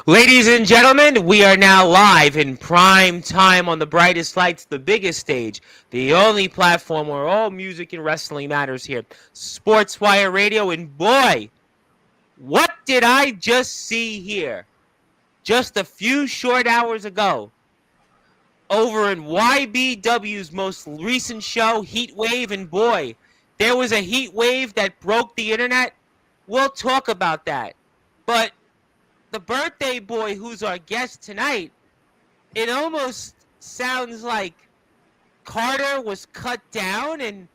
Ladies and gentlemen, we are now live in prime time on the brightest lights, the biggest stage, the only platform where all music and wrestling matters here. Sportswire Radio, and boy, what did I just see here? Just a few short hours ago, over in YBW's most recent show, Heat Wave, and boy, there was a heat wave that broke the internet. We'll talk about that. But the birthday boy who's our guest tonight, it almost sounds like Carter was cut down and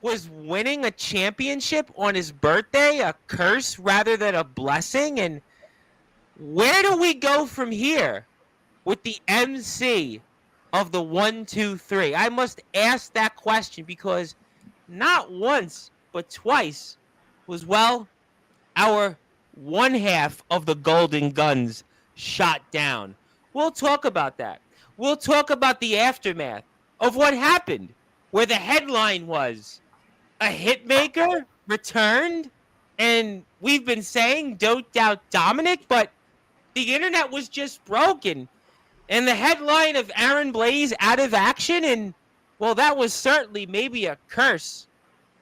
was winning a championship on his birthday, a curse rather than a blessing. And where do we go from here with the MC of the 1-2-3? I must ask that question because not once but twice was, well, our one half of the Golden Guns shot down. We'll talk about that. We'll talk about the aftermath of what happened, where the headline was a hitmaker returned, and we've been saying don't doubt Dominic, but the internet was just broken. And the headline of Aaron Blaze out of action, and well, that was certainly maybe a curse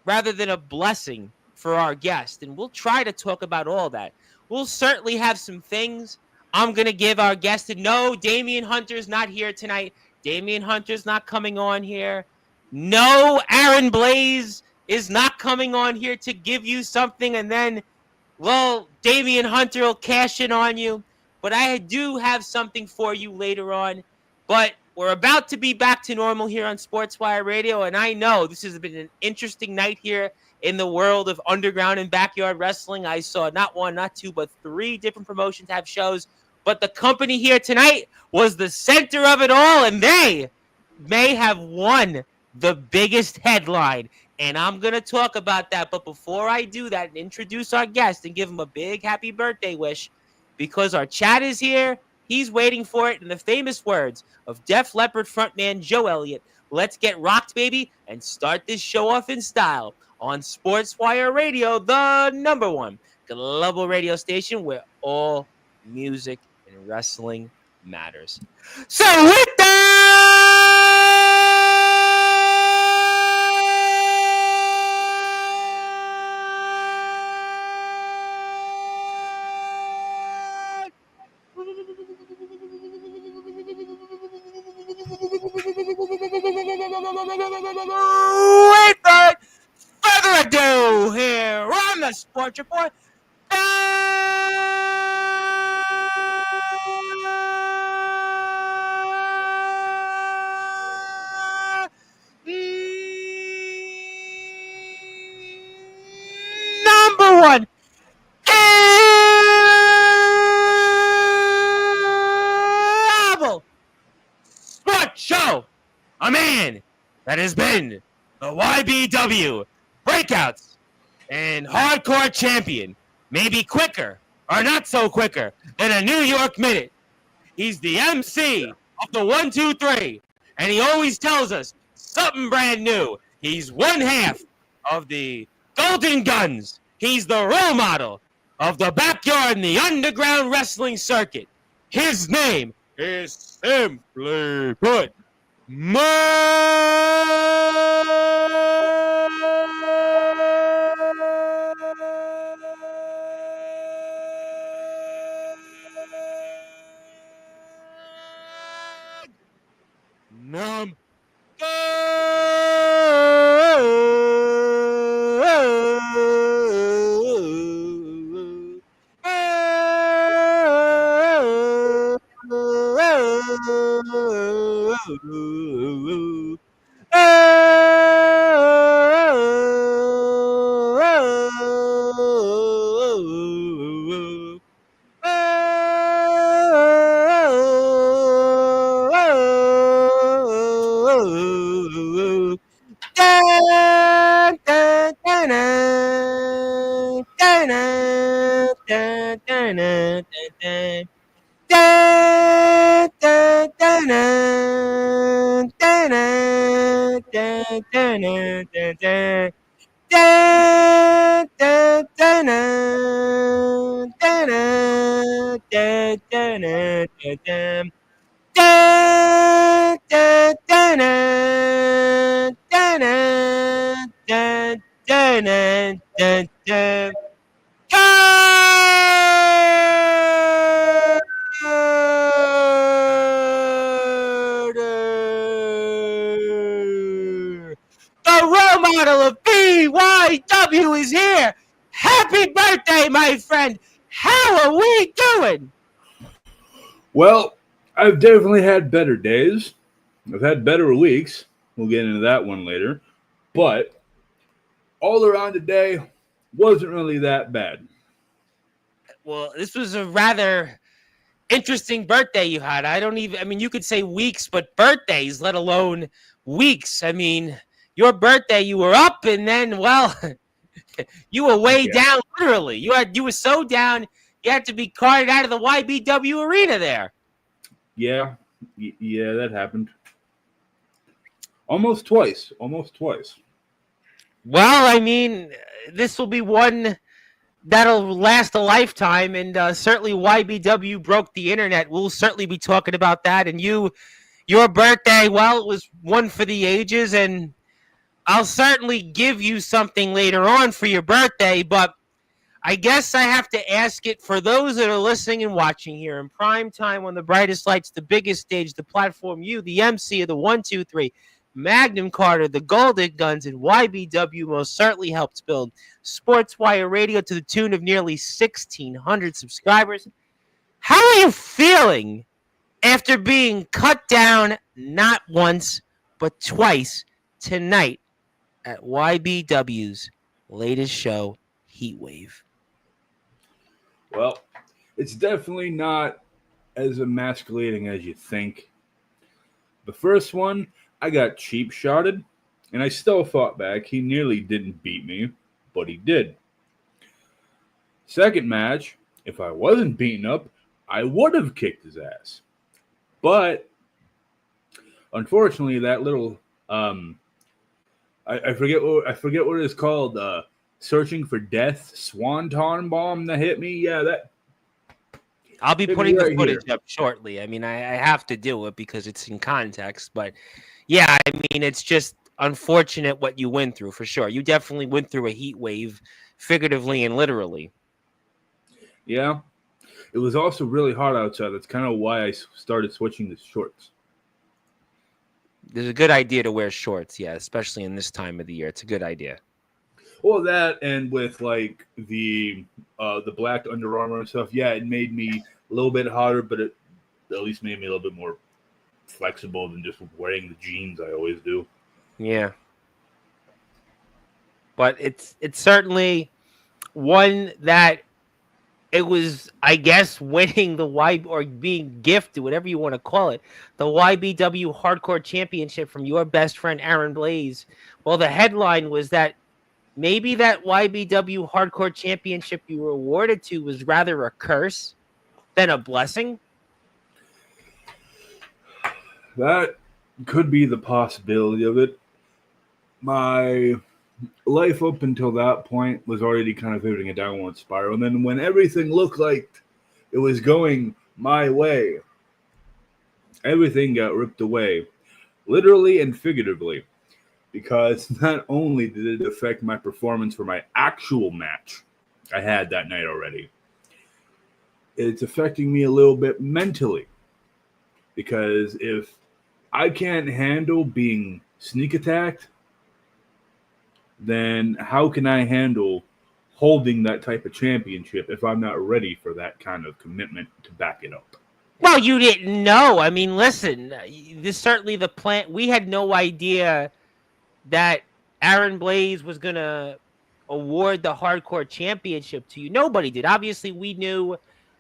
rather than a blessing for our guest. And we'll try to talk about all that. We'll certainly have some things I'm going to give our guest. And no, Damian Hunter's not here tonight. Damian Hunter's not coming on here. No, Aaron Blaze is not coming on here to give you something and then, well, Damian Hunter will cash in on you. But I do have something for you later on. But we're about to be back to normal here on Sportswire Radio, and I know this has been an interesting night here in the world of underground and backyard wrestling. I saw not one, not two, but three different promotions have shows. But the company here tonight was the center of it all, and they may have won the biggest headline. And I'm going to talk about that. But before I do that and introduce our guest and give him a big happy birthday wish, because our chat is here, he's waiting for it. In the famous words of Def Leppard frontman Joe Elliott, let's get rocked, baby, and start this show off in style on Sportswire Radio, the number one global radio station where all music and wrestling matters. So with without further ado, here on the Sports Report, number one sports show, a man that has been the YBW breakouts and hardcore champion, maybe quicker or not so quicker than a New York Minute. He's the MC of the 1-2-3, and he always tells us something brand new. He's one half of the Golden Guns. He's the role model of the backyard and the underground wrestling circuit. His name is simply put, Magnum. Da, da, da, da, da, da, da, da, da, da. Da, da, da, da, da, da, da, da, da, da. Carter! The role model of BYW is here. Happy birthday, my friend. How are we doing? Well, I've definitely had better days. I've had better weeks. We'll get into that one later. But all around today wasn't really that bad. Well, this was a rather interesting birthday you had. I mean, you could say weeks, but birthdays, let alone weeks. I mean, your birthday, you were up and then, well, you were way down, literally. You were so down, you had to be carted out of the YBW arena there. Yeah, that happened. Almost twice. Well, I mean, this will be one that'll last a lifetime, and certainly YBW broke the internet. We'll certainly be talking about that. And your birthday, well, it was one for the ages, and I'll certainly give you something later on for your birthday, but I guess I have to ask it for those that are listening and watching here in prime time on the brightest lights, the biggest stage, the platform, you, the MC of the 1-2-3, Magnum Carter, the Golden Guns, and YBW most certainly helped build Sportswire Radio to the tune of nearly 1,600 subscribers. How are you feeling after being cut down not once, but twice tonight at YBW's latest show, Heatwave? Well, it's definitely not as emasculating as you think. The first one, I got cheap shotted, and I still fought back. He nearly didn't beat me, but he did. Second match, if I wasn't beaten up, I would have kicked his ass. But unfortunately, that little I forget what it's called. Searching for death swanton bomb that hit me. Yeah, that. I'll be putting the footage up shortly. I mean, I have to do it because it's in context. But yeah, I mean, it's just unfortunate what you went through for sure. You definitely went through a heat wave, figuratively and literally. Yeah, it was also really hot outside. That's kind of why I started switching to shorts. There's a good idea to wear shorts, yeah, especially in this time of the year. It's a good idea. Well, that and with like the black Under Armour and stuff, yeah, it made me a little bit hotter, but it at least made me a little bit more flexible than just wearing the jeans I always do. Yeah. But it's certainly one that it was, I guess, winning the or being gifted, whatever you want to call it, the YBW Hardcore Championship from your best friend Aaron Blaze. Well, the headline was that maybe that YBW Hardcore Championship you were awarded to was rather a curse than a blessing. That could be the possibility of it. My life up until that point was already kind of hitting a downward spiral. And then when everything looked like it was going my way, everything got ripped away, literally and figuratively. Because not only did it affect my performance for my actual match I had that night already, it's affecting me a little bit mentally. Because if I can't handle being sneak attacked, then how can I handle holding that type of championship if I'm not ready for that kind of commitment to back it up? Well, you didn't know. I mean, listen, this certainly the plan. We had no idea that Aaron Blaze was going to award the Hardcore Championship to you. Nobody did. Obviously, we knew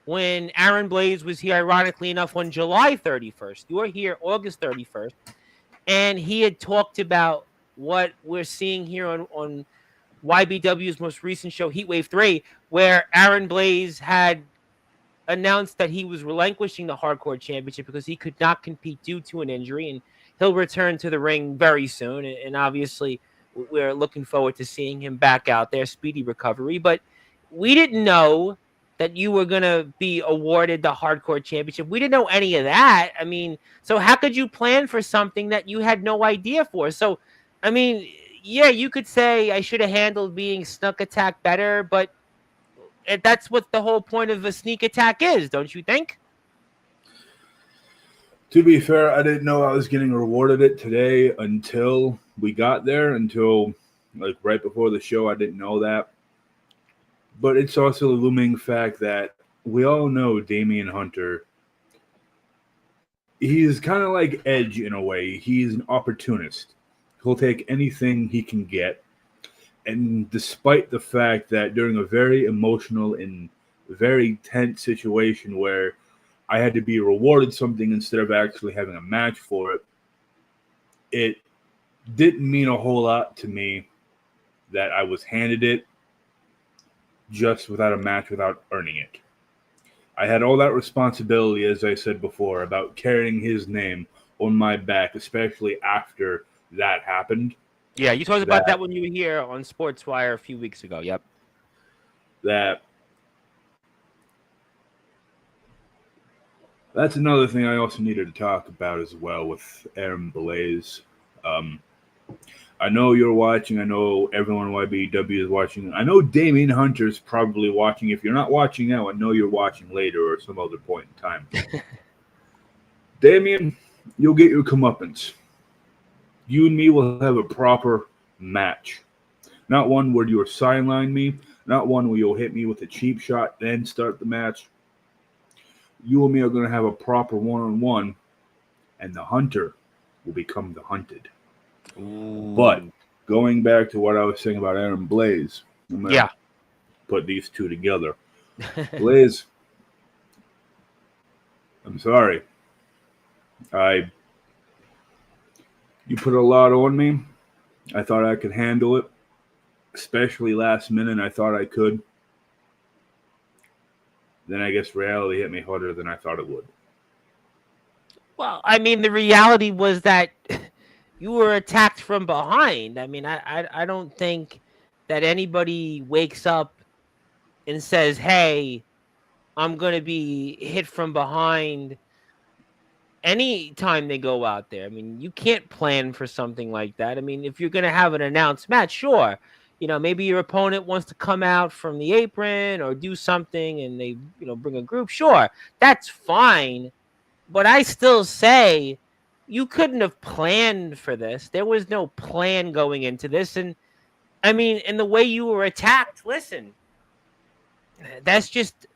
when Aaron Blaze was here, ironically enough, on July 31st. You were here August 31st. And he had talked about what we're seeing here on YBW's most recent show, Heatwave 3, where Aaron Blaze had announced that he was relinquishing the Hardcore Championship because he could not compete due to an injury, and he'll return to the ring very soon. And obviously, we're looking forward to seeing him back out there, speedy recovery. But we didn't know that you were going to be awarded the hardcore championship. We didn't know any of that. I mean, so how could you plan for something that you had no idea for? So, I mean, yeah, you could say I should have handled being snuck attack better, but that's what the whole point of a sneak attack is, don't you think? To be fair, I didn't know I was getting rewarded it today until we got there, until like right before the show. I didn't know that. But it's also a looming fact that we all know Damian Hunter. He's kind of like Edge in a way. He's an opportunist. He'll take anything he can get. And despite the fact that during a very emotional and very tense situation where I had to be rewarded something instead of actually having a match for it, it didn't mean a whole lot to me that I was handed it just without a match, without earning it. I had all that responsibility, as I said before, about carrying his name on my back, especially after that happened. Yeah, you talked about that when you were here on Sportswire a few weeks ago. Yep. That's another thing I also needed to talk about as well with Aaron Blaze. I know you're watching. I know everyone YBW is watching. I know Damian Hunter's probably watching. If you're not watching now, I know you're watching later or some other point in time. Damian, you'll get your comeuppance. You and me will have a proper match. Not one where you'll sideline me. Not one where you'll hit me with a cheap shot, then start the match. You and me are going to have a proper one-on-one, and the hunter will become the hunted. Ooh. But going back to what I was saying about Aaron Blaze, I'm going to put these two together. Blaze, I'm sorry. You put a lot on me. I thought I could handle it, especially last minute. I thought I could. Then I guess reality hit me harder than I thought it would. Well, I mean, the reality was that you were attacked from behind. I mean, I don't think that anybody wakes up and says, hey, I'm going to be hit from behind any time they go out there. I mean, you can't plan for something like that. I mean, if you're going to have an announced match, sure. You know, maybe your opponent wants to come out from the apron or do something and they, bring a group. Sure, that's fine. But I still say you couldn't have planned for this. There was no plan going into this. And I mean, in the way you were attacked, listen, that's just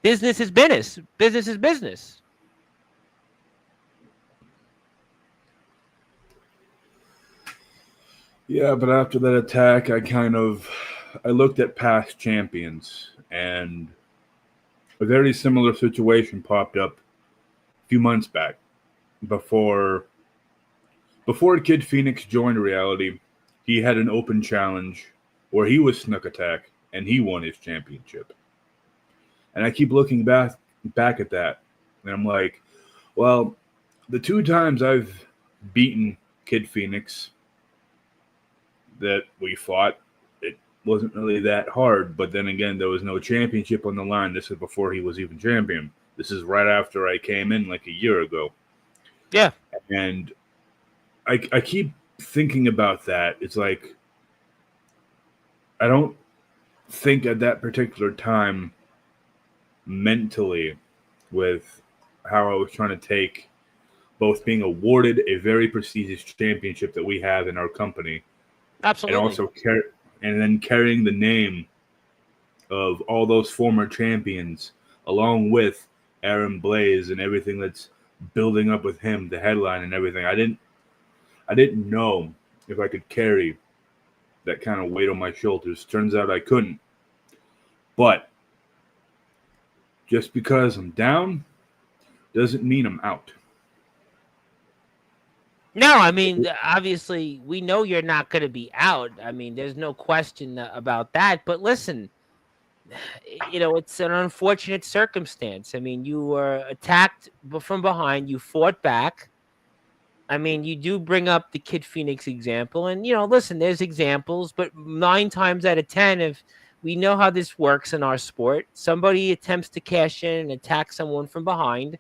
business is business. Business is business. Yeah, but after that attack, I looked at past champions, and a very similar situation popped up a few months back. Before Kid Phoenix joined Reality, he had an open challenge where he was snuck attack, and he won his championship. And I keep looking back at that, and I'm like, well, the two times I've beaten Kid Phoenix that we fought, it wasn't really that hard. But then again, there was no championship on the line. This is before he was even champion. This is right after I came in like a year ago. Yeah. And I keep thinking about that. It's like, I don't think at that particular time mentally with how I was trying to take both being awarded a very prestigious championship that we have in our company. Absolutely. And also then carrying the name of all those former champions along with Aaron Blaze and everything that's building up with him, the headline and everything. I didn't know if I could carry that kind of weight on my shoulders. Turns out I couldn't. But just because I'm down doesn't mean I'm out. No, I mean, obviously, we know you're not going to be out. I mean, there's no question about that. But listen, it's an unfortunate circumstance. I mean, you were attacked from behind. You fought back. I mean, you do bring up the Kid Phoenix example, and listen, there's examples, but 9 times out of 10, if we know how this works in our sport, somebody attempts to cash in and attack someone from behind,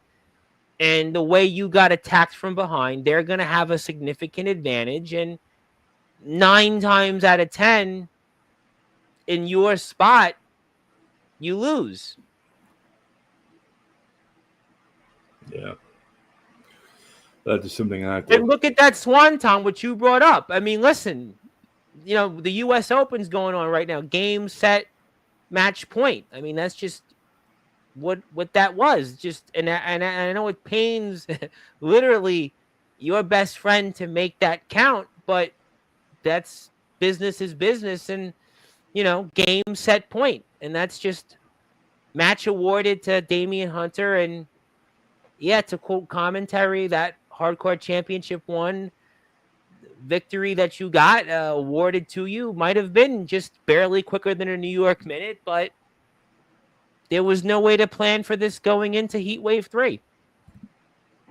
and the way you got attacked from behind, they're going to have a significant advantage, and 9 times out of 10, in your spot, you lose. Yeah. That is something I have And look at that Swanton, which you brought up. I mean, listen, the U.S. Open's going on right now. Game, set, match, point. I mean, that's just what that was. Just and I know it pains literally your best friend to make that count, but that's business is business, and game, set, point, and that's just match awarded to Damian Hunter. And yeah, to quote commentary, that Hardcore Championship 1 victory that you got awarded to you might have been just barely quicker than a New York minute, but there was no way to plan for this going into Heat Wave 3.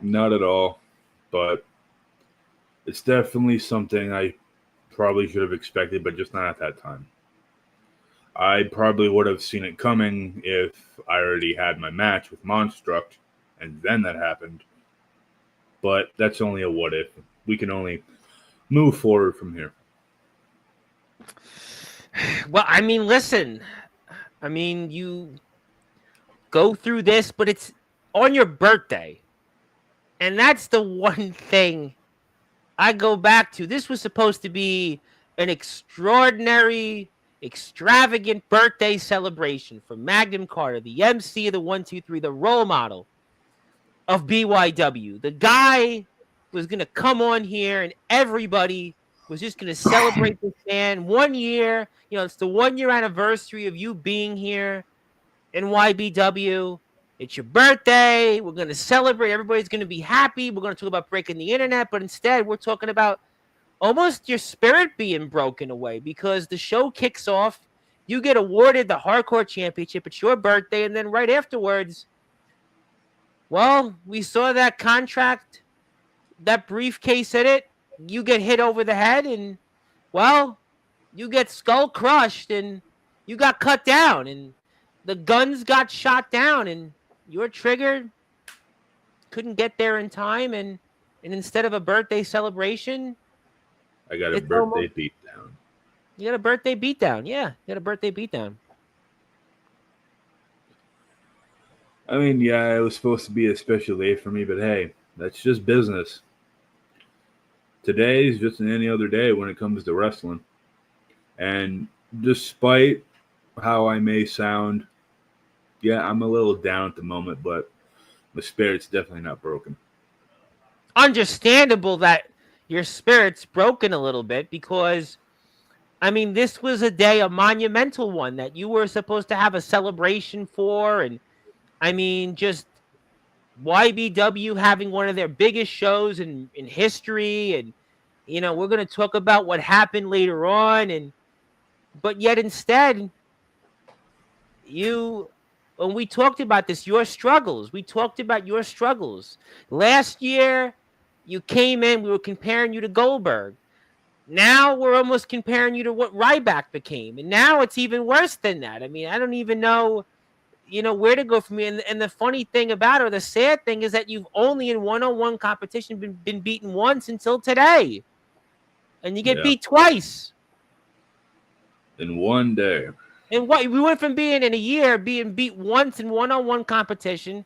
Not at all, but it's definitely something I probably should have expected, but just not at that time. I probably would have seen it coming if I already had my match with Monstruct, and then that happened. But that's only a what if. We can only move forward from here. Well, I mean, listen. I mean, you go through this, but it's on your birthday. And that's the one thing I go back to. This was supposed to be an extraordinary, extravagant birthday celebration for Magnum Carter, the MC of the 1-2-3, the role model of BYW. The guy was going to come on here and everybody was just going to celebrate this man 1 year. It's the 1 year anniversary of you being here in YBW. It's your birthday. We're going to celebrate. Everybody's going to be happy. We're going to talk about breaking the internet, but instead we're talking about almost your spirit being broken away, because the show kicks off. You get awarded the Hardcore Championship. It's your birthday. And then right afterwards, well, we saw that contract, that briefcase in it. You get hit over the head and, well, you get skull crushed and you got cut down and the guns got shot down and your trigger couldn't get there in time. And instead of a birthday celebration, I got a birthday beatdown. You got a birthday beatdown. Yeah, you got a birthday beatdown. I mean, yeah, it was supposed to be a special day for me, but hey, that's just business. Today is just any other day when it comes to wrestling. And despite how I may sound, yeah, I'm a little down at the moment, but my spirit's definitely not broken. Understandable that your spirit's broken a little bit, because, I mean, this was a day, a monumental one that you were supposed to have a celebration for. And, I mean, just YBW having one of their biggest shows in history. And, we're going to talk about what happened later on. But yet instead, when we talked about this, we talked about your struggles. Last year, you came in, we were comparing you to Goldberg. Now we're almost comparing you to what Ryback became. And now it's even worse than that. I mean, I don't even know, where to go from here. And the funny thing about it, or the sad thing, is that you've only in one-on-one competition been beaten once until today. And you get beat twice. In one day. And we went from being in a year being beat once in one-on-one competition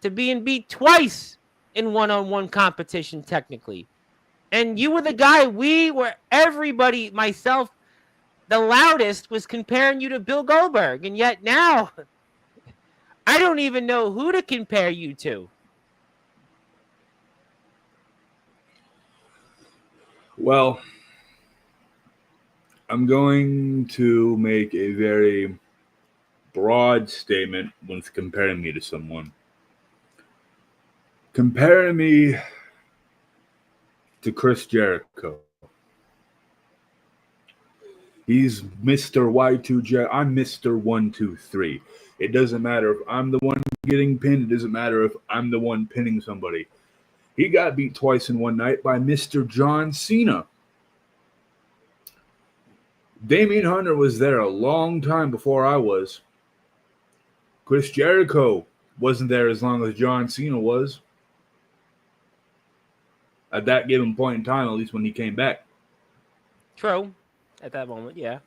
to being beat twice in one-on-one competition, technically. And you were the guy everybody, myself, the loudest, was comparing you to Bill Goldberg. And yet now, I don't even know who to compare you to. Well, I'm going to make a very broad statement when comparing me to someone. Comparing me to Chris Jericho. He's Mr. Y2J. I'm Mr. 1-2-3. It doesn't matter if I'm the one getting pinned. It doesn't matter if I'm the one pinning somebody. He got beat twice in one night by Mr. John Cena. Damian Hunter was there a long time before I was. Chris Jericho wasn't there as long as John Cena was. At that given point in time, at least when he came back. True. At that moment, yeah.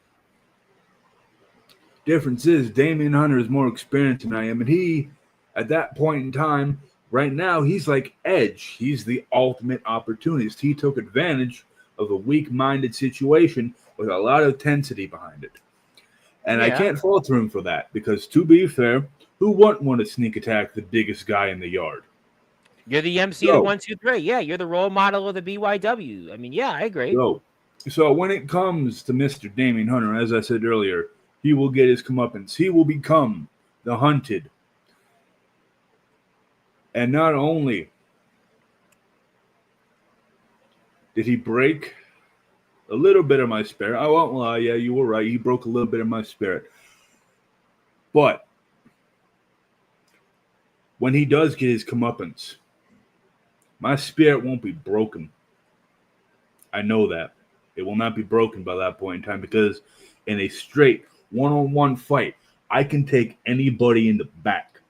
Difference is Damian Hunter is more experienced than I am, and he, at that point in time, right now, he's like Edge. He's the ultimate opportunist. He took advantage of a weak-minded situation with a lot of intensity behind it. And I can't fault him for that, because to be fair, who wouldn't want to sneak attack the biggest guy in the yard? You're the MC of the 1, 2, 3. Yeah, you're the role model of the BYW. I mean, yeah, I agree. So when it comes to Mr. Damian Hunter, as I said earlier, he will get his comeuppance. He will become the hunted. And not only did he break a little bit of my spirit, I won't lie, yeah, you were right, he broke a little bit of my spirit. But when he does get his comeuppance, my spirit won't be broken. I know that. It will not be broken by that point in time, because in a straight one-on-one fight, I can take anybody in the back.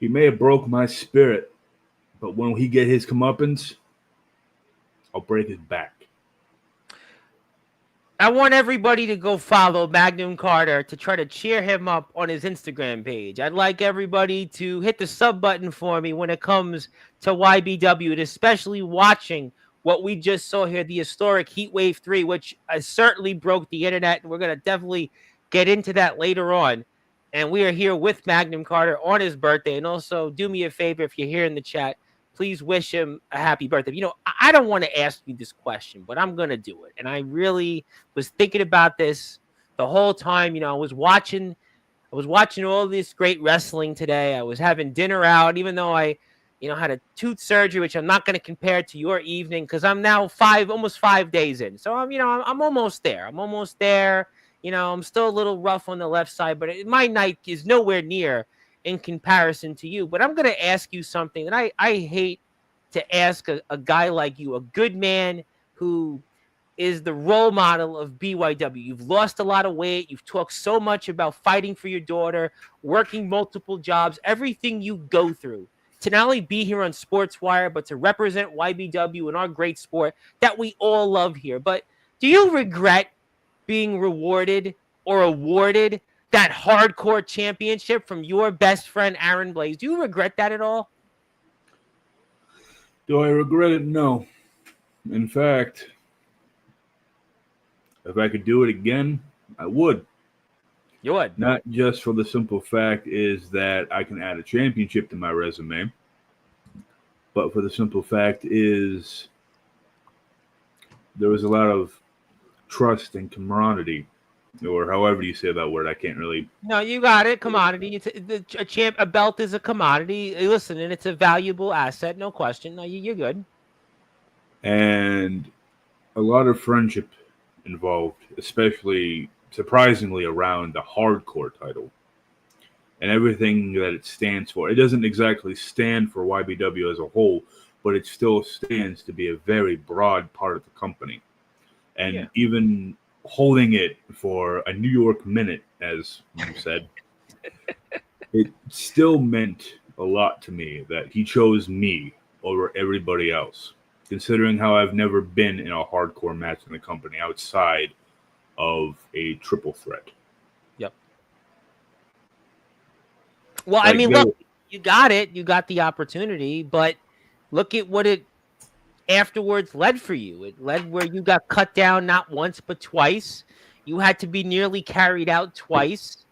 He may have broke my spirit, but when he get his comeuppance, I'll break his back. I want everybody to go follow Magnum Carter to try to cheer him up on his Instagram page. I'd like everybody to hit the sub button for me when it comes to YBW, and especially watching what we just saw here, the historic Heatwave 3, which certainly broke the internet. And we're going to definitely get into that later on. And we are here with Magnum Carter on his birthday. And also, do me a favor, if you're here in the chat, please wish him a happy birthday. You know, I don't want to ask you this question, but I'm going to do it. And I really was thinking about this the whole time. You know, I was watching all this great wrestling today. I was having dinner out, even though I, had a tooth surgery, which I'm not going to compare to your evening, because I'm now almost 5 days in. So I'm almost there. I'm still a little rough on the left side, but my night is nowhere near in comparison to you. But I'm going to ask you something that I hate to ask a guy like you, a good man who is the role model of BYW. You've lost a lot of weight. You've talked so much about fighting for your daughter, working multiple jobs, everything you go through to not only be here on Sportswire, but to represent YBW and our great sport that we all love here. But do you regret being rewarded or awarded that hardcore championship from your best friend, Aaron Blaze? Do you regret that at all? Do I regret it? No. In fact, if I could do it again, I would. You would? Not just for the simple fact is that I can add a championship to my resume, but for the simple fact is there was a lot of trust and camaraderie, or however you say that word. I can't really. No, you got it. Commodity. A belt is a commodity. Listen, and it's a valuable asset. No question. No, you're good. And a lot of friendship involved, especially surprisingly around the hardcore title and everything that it stands for. It doesn't exactly stand for YBW as a whole, but it still stands to be a very broad part of the company. And even holding it for a New York minute, as you said, it still meant a lot to me that he chose me over everybody else, considering how I've never been in a hardcore match in the company outside of a triple threat. Yep. Well, I mean, look, you got it. You got the opportunity, but look at what it afterwards led for you. It led where you got cut down not once, but twice. You had to be nearly carried out twice.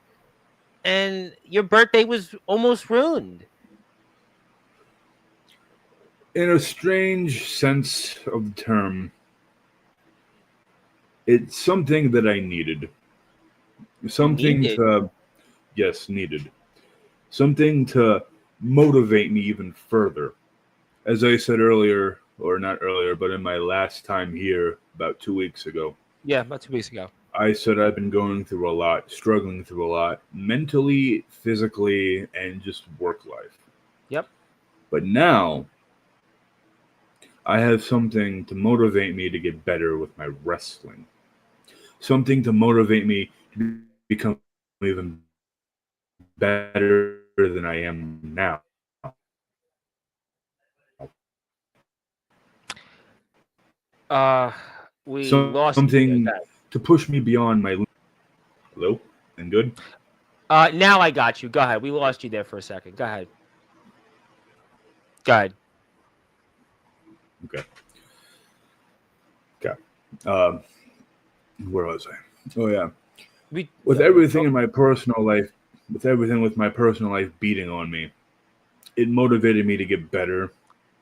And your birthday was almost ruined. In a strange sense of the term, it's something that I needed. Something to motivate me even further. As I said earlier, or not earlier, but in my last time here about 2 weeks ago. Yeah, about 2 weeks ago. I said I've been going through a lot, struggling through a lot, mentally, physically, and just work life. But now I have something to motivate me to get better with my wrestling. Something to motivate me to become even better than I am now. Uh, we lost you there, Something guys. to push me beyond my. Hello? And good? Now I got you. Go ahead. We lost you there for a second. Go ahead. Go ahead. Okay. Okay. Um, where was I? Oh, yeah. With Yeah, everything in my personal life, with everything with my personal life beating on me, it motivated me to get better,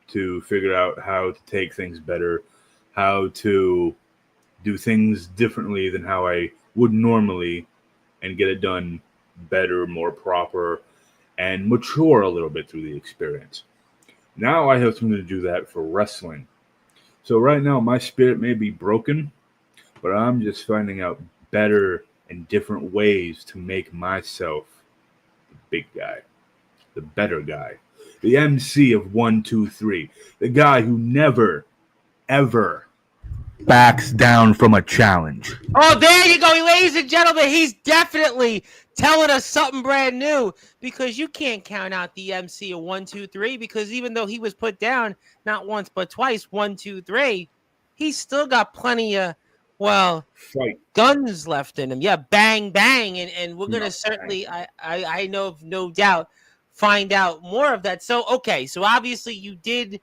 to figure out how to take things better, how to do things differently than how I would normally, and get it done better, more proper, and mature a little bit through the experience. Now I have something to do that for wrestling. So right now my spirit may be broken, but I'm just finding out better and different ways to make myself the big guy, the better guy, the MC of 1, 2, 3, the guy who never, ever backs down from a challenge. Oh, there you go, ladies and gentlemen. He's definitely telling us something brand new because you can't count out the MC of 1, 2, 3 because even though he was put down not once but twice, 1, 2, 3, he's still got plenty of well Fight. guns left in him. Yeah, bang bang, and we're gonna No, certainly I know of no doubt find out more of that. So okay, so obviously you did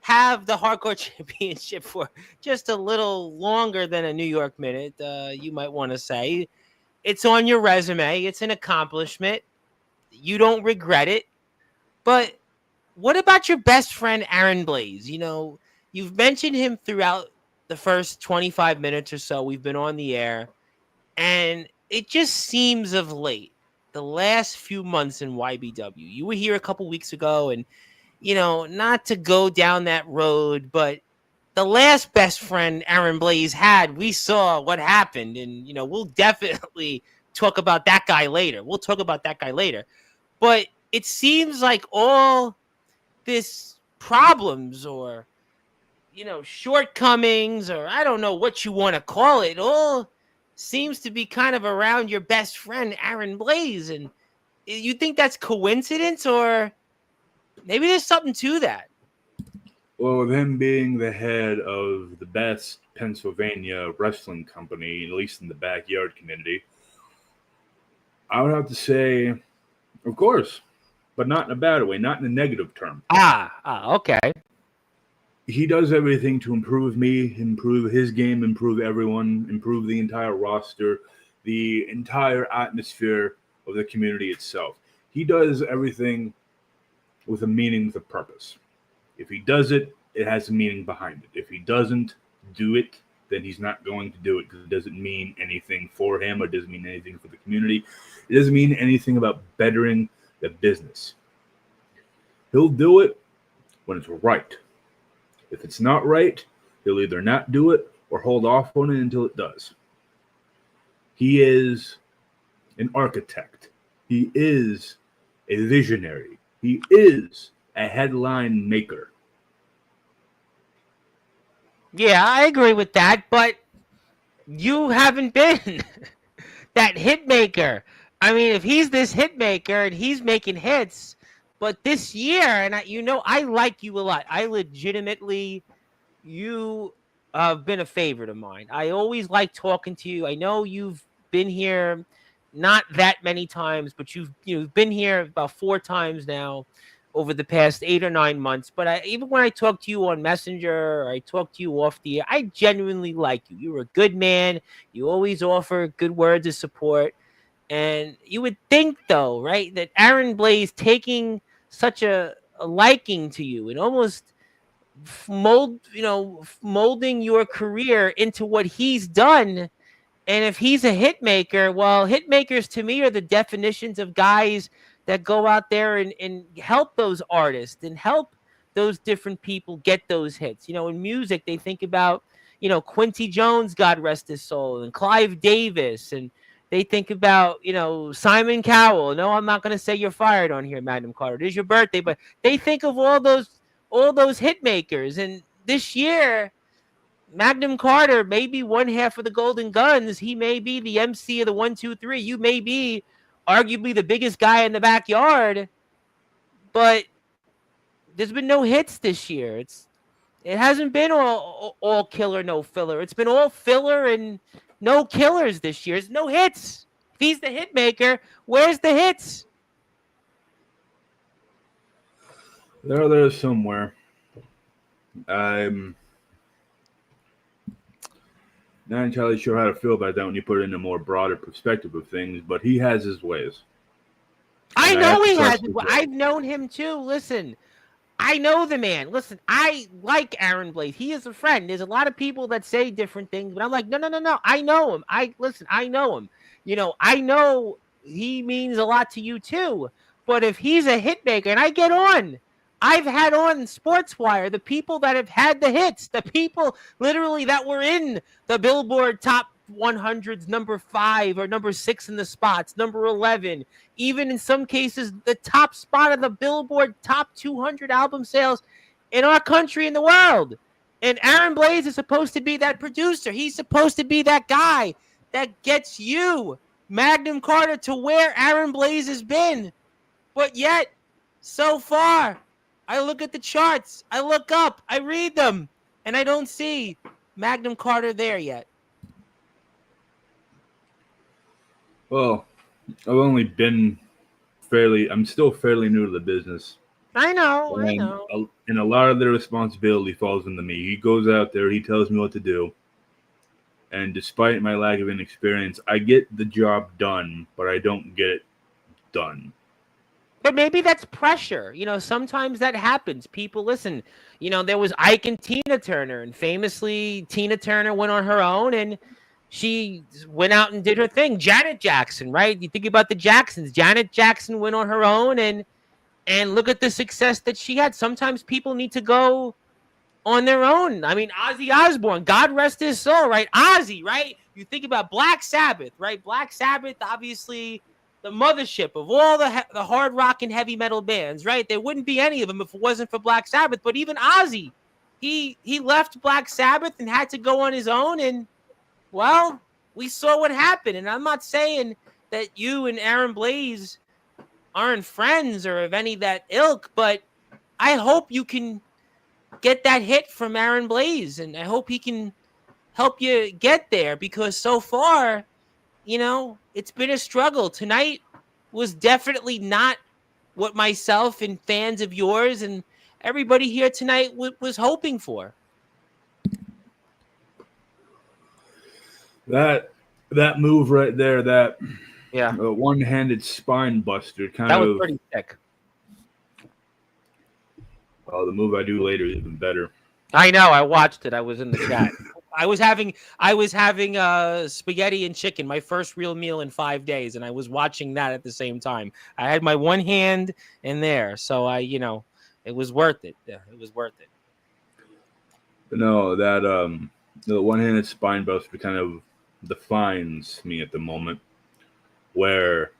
have the hardcore championship for just a little longer than a New York minute. You might want to say it's on your resume. It's an accomplishment. You don't regret it. But what about your best friend Aaron Blaze? You know, you've mentioned him throughout the first 25 minutes or so we've been on the air, and it just seems of late, the last few months in YBW. You were here a couple weeks ago, and not to go down that road, but the last best friend Aaron Blaze had, we saw what happened, and we'll definitely talk about that guy later. But it seems like all this problems or shortcomings, or I don't know what you want to call it, all seems to be kind of around your best friend Aaron Blaze. And you think that's coincidence, or maybe there's something to that? Well, with him being the head of the best Pennsylvania wrestling company, at least in the backyard community, I would have to say, of course, but not in a bad way, not in a negative term. Okay. He does everything to improve me, improve his game, improve everyone, improve the entire roster, the entire atmosphere of the community itself. He does everything with a meaning, with a purpose. If he does it, it has a meaning behind it. If he doesn't do it, then he's not going to do it because it doesn't mean anything for him or doesn't mean anything for the community. It doesn't mean anything about bettering the business. He'll do it when it's right. If it's not right, he'll either not do it or hold off on it until it does. He is an architect. He is a visionary. He is a headline maker. Yeah, I agree with that, but you haven't been that hit maker. I mean, if he's this hit maker and he's making hits, but this year, and I like you a lot. I legitimately, you have been a favorite of mine. I always like talking to you. I know you've been here not that many times, but you've been here about 4 times now over the past 8 or 9 months. But even when I talk to you on Messenger or I talk to you off the air, I genuinely like you. You're a good man. You always offer good words of support. And you would think, though, right, that Aaron Blaze taking such a liking to you and almost molding your career into what he's done. And if he's a hit maker, well, hit makers to me are the definitions of guys that go out there and help those artists and help those different people get those hits. In music, they think about, Quincy Jones, God rest his soul, and Clive Davis, and They think about, Simon Cowell. No, I'm not going to say you're fired on here, Magnum Carter. It is your birthday, but they think of all those hit makers. And this year, Magnum Carter may be one half of the Golden Guns. He may be the MC of the 1, 2, 3. You may be arguably the biggest guy in the backyard, but there's been no hits this year. It hasn't been all killer, no filler. It's been all filler and no killers this year. There's no hits. If he's the hit maker, where's the hits? They're there somewhere. I'm not entirely sure how to feel about that when you put it in a more broader perspective of things, but he has his ways. I know he has. I've known him too. Listen, I know the man. Listen, I like Aaron Blaze. He is a friend. There's a lot of people that say different things, but I'm like, no. I know him. I know him. I know he means a lot to you too. But if he's a hit maker, and I've had on Sportswire the people that have had the hits, the people literally that were in the Billboard Top 100s, number 5 or number 6 in the spots, number 11, even in some cases the top spot of the Billboard Top 200 album sales in our country and the world. And Aaron Blaze is supposed to be that producer. He's supposed to be that guy that gets you, Magnum Carter, to where Aaron Blaze has been. But yet, so far, I look at the charts, I look up, I read them, and I don't see Magnum Carter there yet. Well, I'm still fairly new to the business. I know. And a lot of the responsibility falls into me. He goes out there, he tells me what to do. And despite my lack of inexperience, I get the job done, but I don't get it done. But maybe that's pressure. Sometimes that happens. People listen. There was Ike and Tina Turner, and famously Tina Turner went on her own and she went out and did her thing. Janet Jackson, right? You think about the Jacksons. Janet Jackson went on her own and look at the success that she had. Sometimes people need to go on their own. I mean, Ozzy Osbourne, God rest his soul, right? Ozzy, right? You think about Black Sabbath, right? Black Sabbath, obviously the mothership of all the hard rock and heavy metal bands, right? There wouldn't be any of them if it wasn't for Black Sabbath. But even Ozzy, he left Black Sabbath and had to go on his own. And, well, we saw what happened. And I'm not saying that you and Aaron Blaze aren't friends or of any that ilk, but I hope you can get that hit from Aaron Blaze. And I hope he can help you get there, because so far, it's been a struggle. Tonight was definitely not what myself and fans of yours and everybody here tonight was hoping for. That move right there, that Yeah. One-handed spine buster That was pretty sick. Oh, the move I do later is even better. I know. I watched it. I was in the chat. I was having spaghetti and chicken, my first real meal in 5 days, and I was watching that at the same time. I had my one hand in there, so it was worth it. Yeah, it was worth it. No, that the one-handed spine buster kind of defines me at the moment, where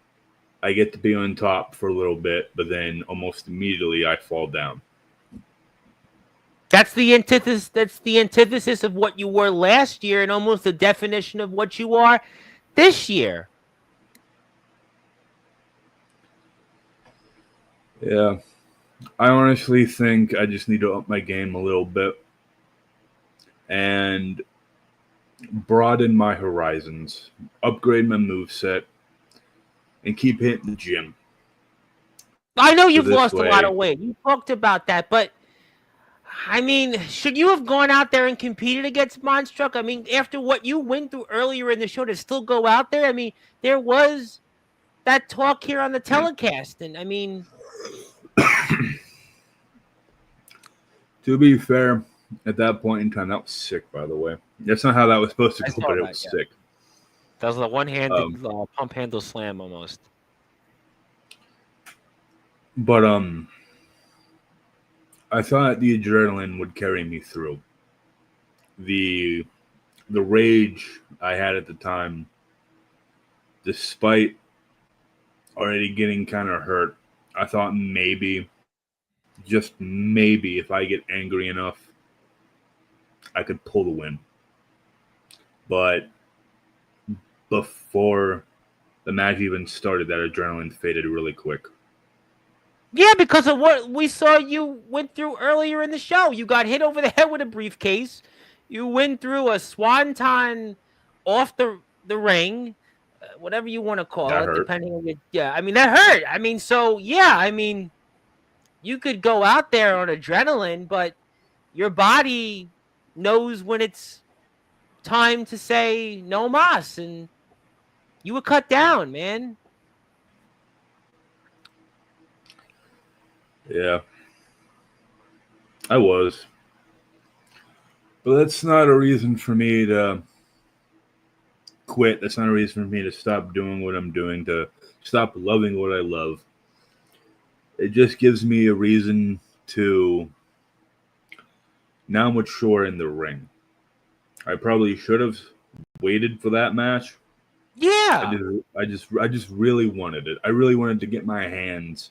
I get to be on top for a little bit, but then almost immediately I fall down. That's the antithesis. That's the antithesis of what you were last year, and almost the definition of what you are this year. Yeah, I honestly think I just need to up my game a little bit and broaden my horizons, upgrade my moveset, and keep hitting the gym. I know you've lost a lot of weight. You talked about that, but I mean, should you have gone out there and competed against Monstruck? I mean, after what you went through earlier in the show, to still go out there? I mean, there was that talk here on the telecast, and I mean, to be fair, at that point in time, that was sick, by the way. That's not how that was supposed to go, but it was sick. That was a one-handed pump handle slam almost. But I thought the adrenaline would carry me through. The rage I had at the time despite already getting kind of hurt, I thought maybe, just maybe, if I get angry enough, I could pull the win. But before the match even started, that adrenaline faded really quick. Yeah, because of what we saw you went through earlier in the show. You got hit over the head with a briefcase. You went through a swanton off the ring, whatever you want to call That it, hurt. depending on your. Yeah, I mean that hurt. I mean, so yeah, I mean, you could go out there on adrenaline, but your body knows when it's time to say no mas, and you were cut down, man. Yeah, I was. But that's not a reason for me to quit. That's not a reason for me to stop doing what I'm doing, to stop loving what I love. It just gives me a reason to now mature in the ring. I probably should have waited for that match. Yeah. I just really wanted it. I really wanted to get my hands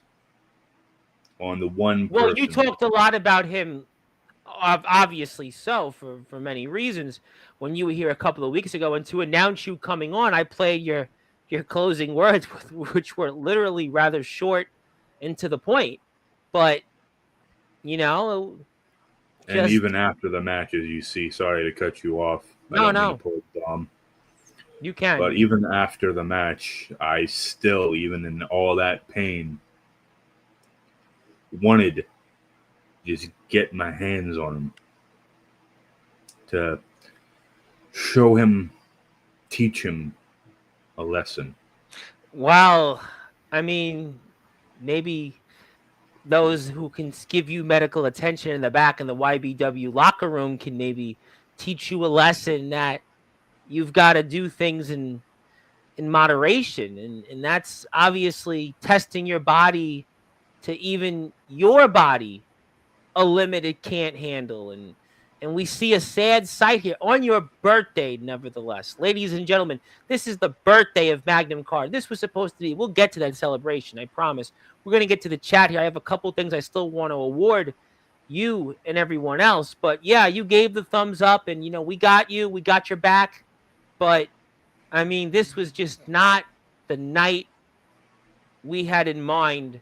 on the one Well, person. you talked a lot about him, obviously so, for many reasons. When you were here a couple of weeks ago, and to announce you coming on, I played your closing words, which were literally rather short and to the point. But you know, And just even after the match, as you see, sorry to cut you off. I no, don't mean to no, pull a Dom. you can. But even after the match, I still, even in all that pain, wanted to just get my hands on him, to show him, teach him a lesson. Well, I mean, maybe those who can give you medical attention in the back in the YBW locker room can maybe teach you a lesson that you've got to do things in moderation, and that's obviously testing your body to even your body a limit it can't handle. And we see a sad sight here on your birthday, nevertheless. Ladies and gentlemen, this is the birthday of Magnum Card. This was supposed to be, we'll get to that celebration, I promise. We're going to get to the chat here. I have a couple things I still want to award you and everyone else. But yeah, you gave the thumbs up, and, we got you. We got your back. But, I mean, this was just not the night we had in mind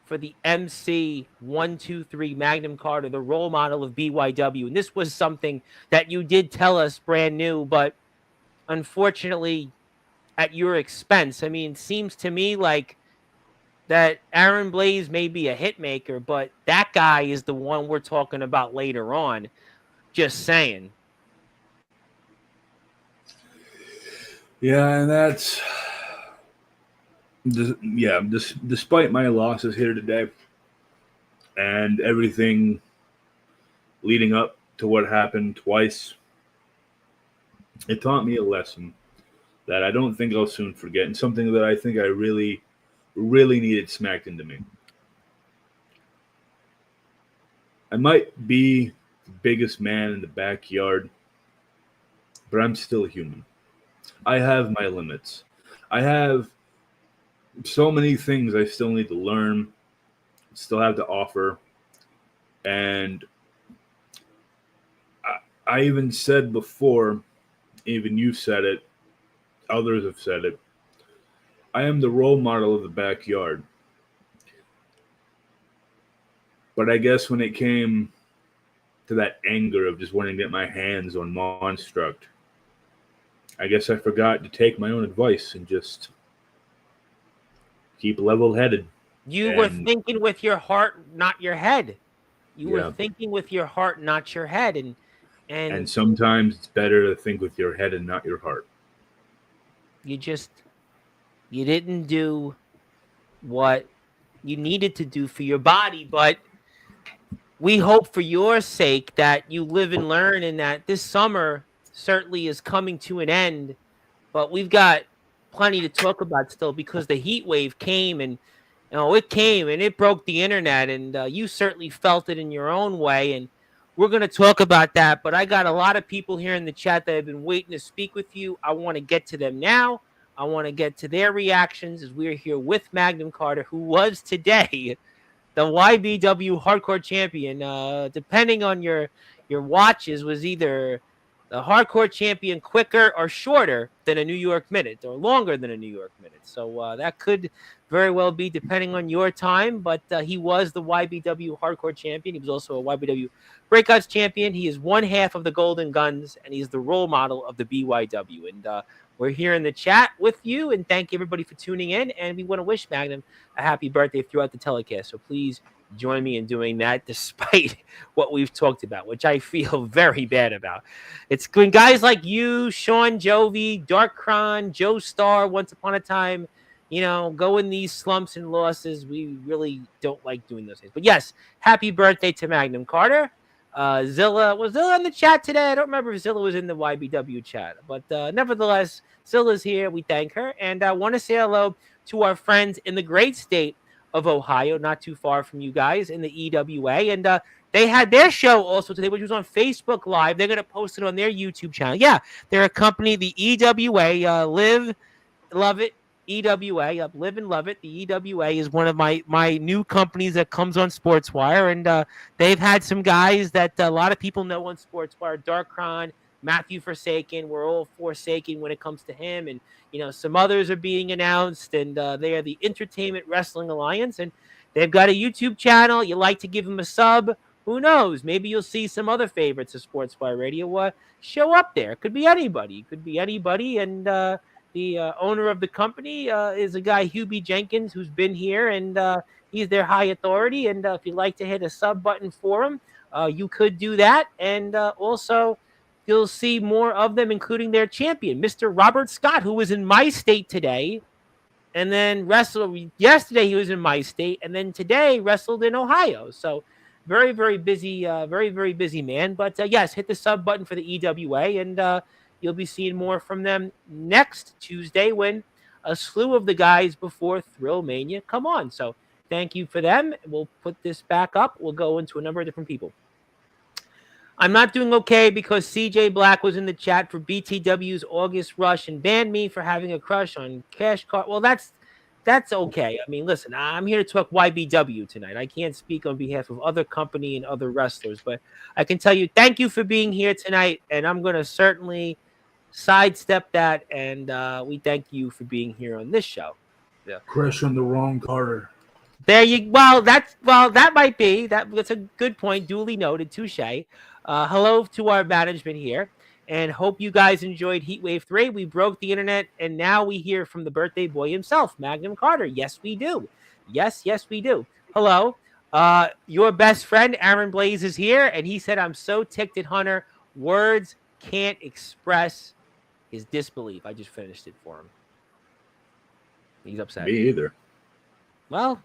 for the MC123 Magnum Card, or the role model of BYW. And this was something that you did tell us brand new, but unfortunately at your expense. I mean, it seems to me like that Aaron Blaze may be a hit maker, but that guy is the one we're talking about later on. Just saying. Yeah, and that's despite my losses here today and everything leading up to what happened twice, it taught me a lesson that I don't think I'll soon forget, and something that I think I really, really needed smacked into me. I might be the biggest man in the backyard, but I'm still human. I have my limits. I have so many things I still need to learn, still have to offer. And I even said before, even you said it, others have said it, I am the role model of the backyard. But I guess when it came to that anger of just wanting to get my hands on Monstruct, I guess I forgot to take my own advice and just keep level-headed. You were thinking with your heart, not your head. You were Yeah. thinking with your heart, not your head. And sometimes it's better to think with your head and not your heart. You didn't do what you needed to do for your body, but we hope for your sake that you live and learn, and that this summer certainly is coming to an end. But we've got plenty to talk about still, because the heat wave came, and it came and it broke the internet, and you certainly felt it in your own way. And we're going to talk about that. But I got a lot of people here in the chat that have been waiting to speak with you. I want to get to them now. I want to get to their reactions as we're here with Magnum Carter, who was today the YBW Hardcore Champion. Depending on your watches, was either the Hardcore Champion quicker or shorter than a New York Minute, or longer than a New York Minute. So that could very well be depending on your time. But he was the YBW Hardcore Champion. He was also a YBW Breakouts Champion. He is one half of the Golden Guns, and he's the role model of the BYW. And we're here in the chat with you, and thank everybody for tuning in. And we want to wish Magnum a happy birthday throughout the telecast. So please join me in doing that, despite what we've talked about, which I feel very bad about. It's when guys like you, Sean Jovi, Dark Cron, Joe Starr, once upon a time, go in these slumps and losses. We really don't like doing those things. But yes, happy birthday to Magnum Carter. Zilla, was Zilla in the chat today? I don't remember if Zilla was in the YBW chat, but nevertheless, Zilla's here. We thank her, and I want to say hello to our friends in the great state of Ohio, not too far from you guys, in the EWA, and they had their show also today, which was on Facebook Live. They're going to post it on their YouTube channel. Yeah, they're a company, the EWA, Live, Love It, EWA, Live and Love It. The EWA is one of my new companies that comes on Sportswire, and they've had some guys that a lot of people know on Sportswire. Darkron, Matthew Forsaken. We're all Forsaken when it comes to him, and some others are being announced, and they are the Entertainment Wrestling Alliance, and they've got a YouTube channel. You like to give them a sub? Who knows? Maybe you'll see some other favorites of Sportswire Radio show up there. It could be anybody. It could be anybody, and the owner of the company is a guy, Hubie Jenkins, who's been here, and he's their high authority. And if you'd like to hit a sub button for him, you could do that. And also, you'll see more of them, including their champion, Mr. Robert Scott, who was in my state today, and then wrestled yesterday. He was in my state, and then today wrestled in Ohio. So very, very busy, very, very busy man. But yes, hit the sub button for the EWA, and you'll be seeing more from them next Tuesday when a slew of the guys before Thrill Mania come on. So thank you for them. We'll put this back up. We'll go into a number of different people. I'm not doing okay because CJ Black was in the chat for BTW's August Rush and banned me for having a crush on Cash Card. Well, that's okay. I mean, listen, I'm here to talk YBW tonight. I can't speak on behalf of other company and other wrestlers, but I can tell you thank you for being here tonight, and I'm going to certainly sidestep that, and we thank you for being here on this show. Yeah. Crush on the wrong Carter. There you. That might be that's a good point. Duly noted. Touche. Hello to our management here, and hope you guys enjoyed Heatwave 3. We broke the internet, and now we hear from the birthday boy himself, Magnum Carter. Yes, we do. Yes, we do. Hello. Your best friend, Aaron Blaze, is here, and he said, I'm so ticked at Hunter. Words can't express his disbelief. I just finished it for him. He's upset. Me either. Well,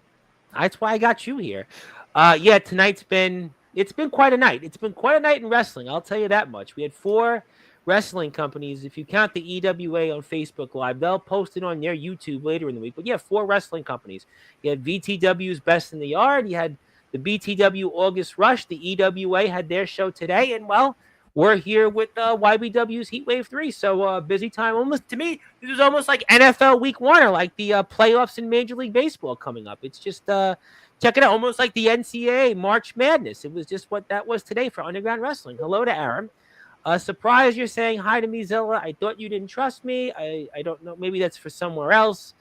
that's why I got you here. Yeah, tonight's been quite a night. It's been quite a night in wrestling. I'll tell you that much. We had 4 wrestling companies. If you count the EWA on Facebook Live, they'll post it on their YouTube later in the week. But yeah, 4 wrestling companies. You had VTW's Best in the Yard. You had the BTW August Rush. The EWA had their show today. And, well, we're here with YBW's Heatwave 3. So busy time. Almost, to me, this is almost like NFL Week 1 or like the playoffs in Major League Baseball coming up. It's just, check it out, almost like the NCAA March Madness. It was just what that was today for Underground Wrestling. Hello to Aaron. Surprised you're saying hi to me, Zilla. I thought you didn't trust me. I don't know. Maybe that's for somewhere else.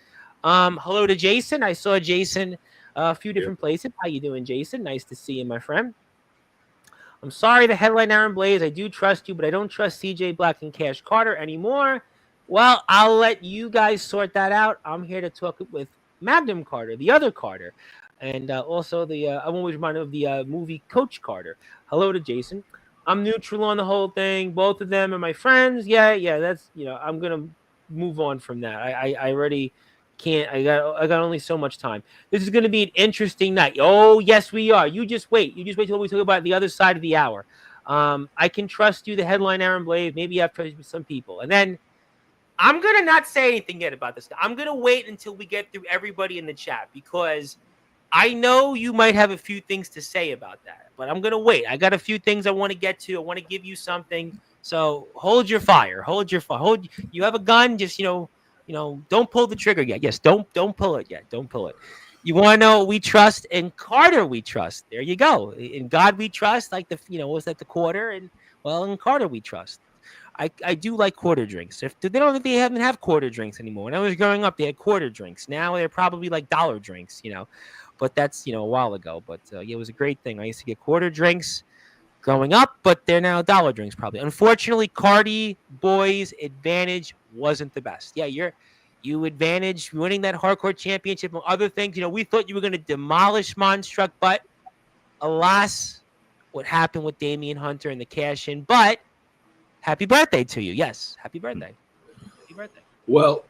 Hello to Jason. I saw Jason a few different places. How you doing, Jason? Nice to see you, my friend. I'm sorry to headline Aaron Blaze. I do trust you, but I don't trust CJ Black and Cash Carter anymore. Well, I'll let you guys sort that out. I'm here to talk with Magnum Carter, the other Carter, and also I'm always reminded of the movie Coach Carter. Hello to Jason. I'm neutral on the whole thing. Both of them are my friends. Yeah. That's I'm gonna move on from that. I already can't. I got only so much time. This is gonna be an interesting night. Oh yes, we are. You just wait till we talk about the other side of the hour. I can trust you. The headline, Aaron Blaze. Maybe I've trusted with some people, and then I'm gonna not say anything yet about this. I'm gonna wait until we get through everybody in the chat because I know you might have a few things to say about that, but I'm going to wait. I got a few things I want to get to. I want to give you something. So hold your fire. You have a gun. Just, don't pull the trigger yet. Yes, don't pull it yet. Don't pull it. You want to know what we trust? In Carter we trust. There you go. In God we trust. Like what was that, the quarter? And well, in Carter we trust. I do like quarter drinks. If they don't, they haven't have quarter drinks anymore. When I was growing up, they had quarter drinks. Now they're probably like dollar drinks. But that's a while ago. But it was a great thing. I used to get quarter drinks growing up, but they're now dollar drinks probably. Unfortunately, Cardi Boys Advantage wasn't the best. Yeah, you advantage winning that hardcore championship and other things. We thought you were going to demolish Monstruck, but alas, what happened with Damian Hunter and the cash in. But happy birthday to you. Yes, happy birthday. Happy birthday. Well,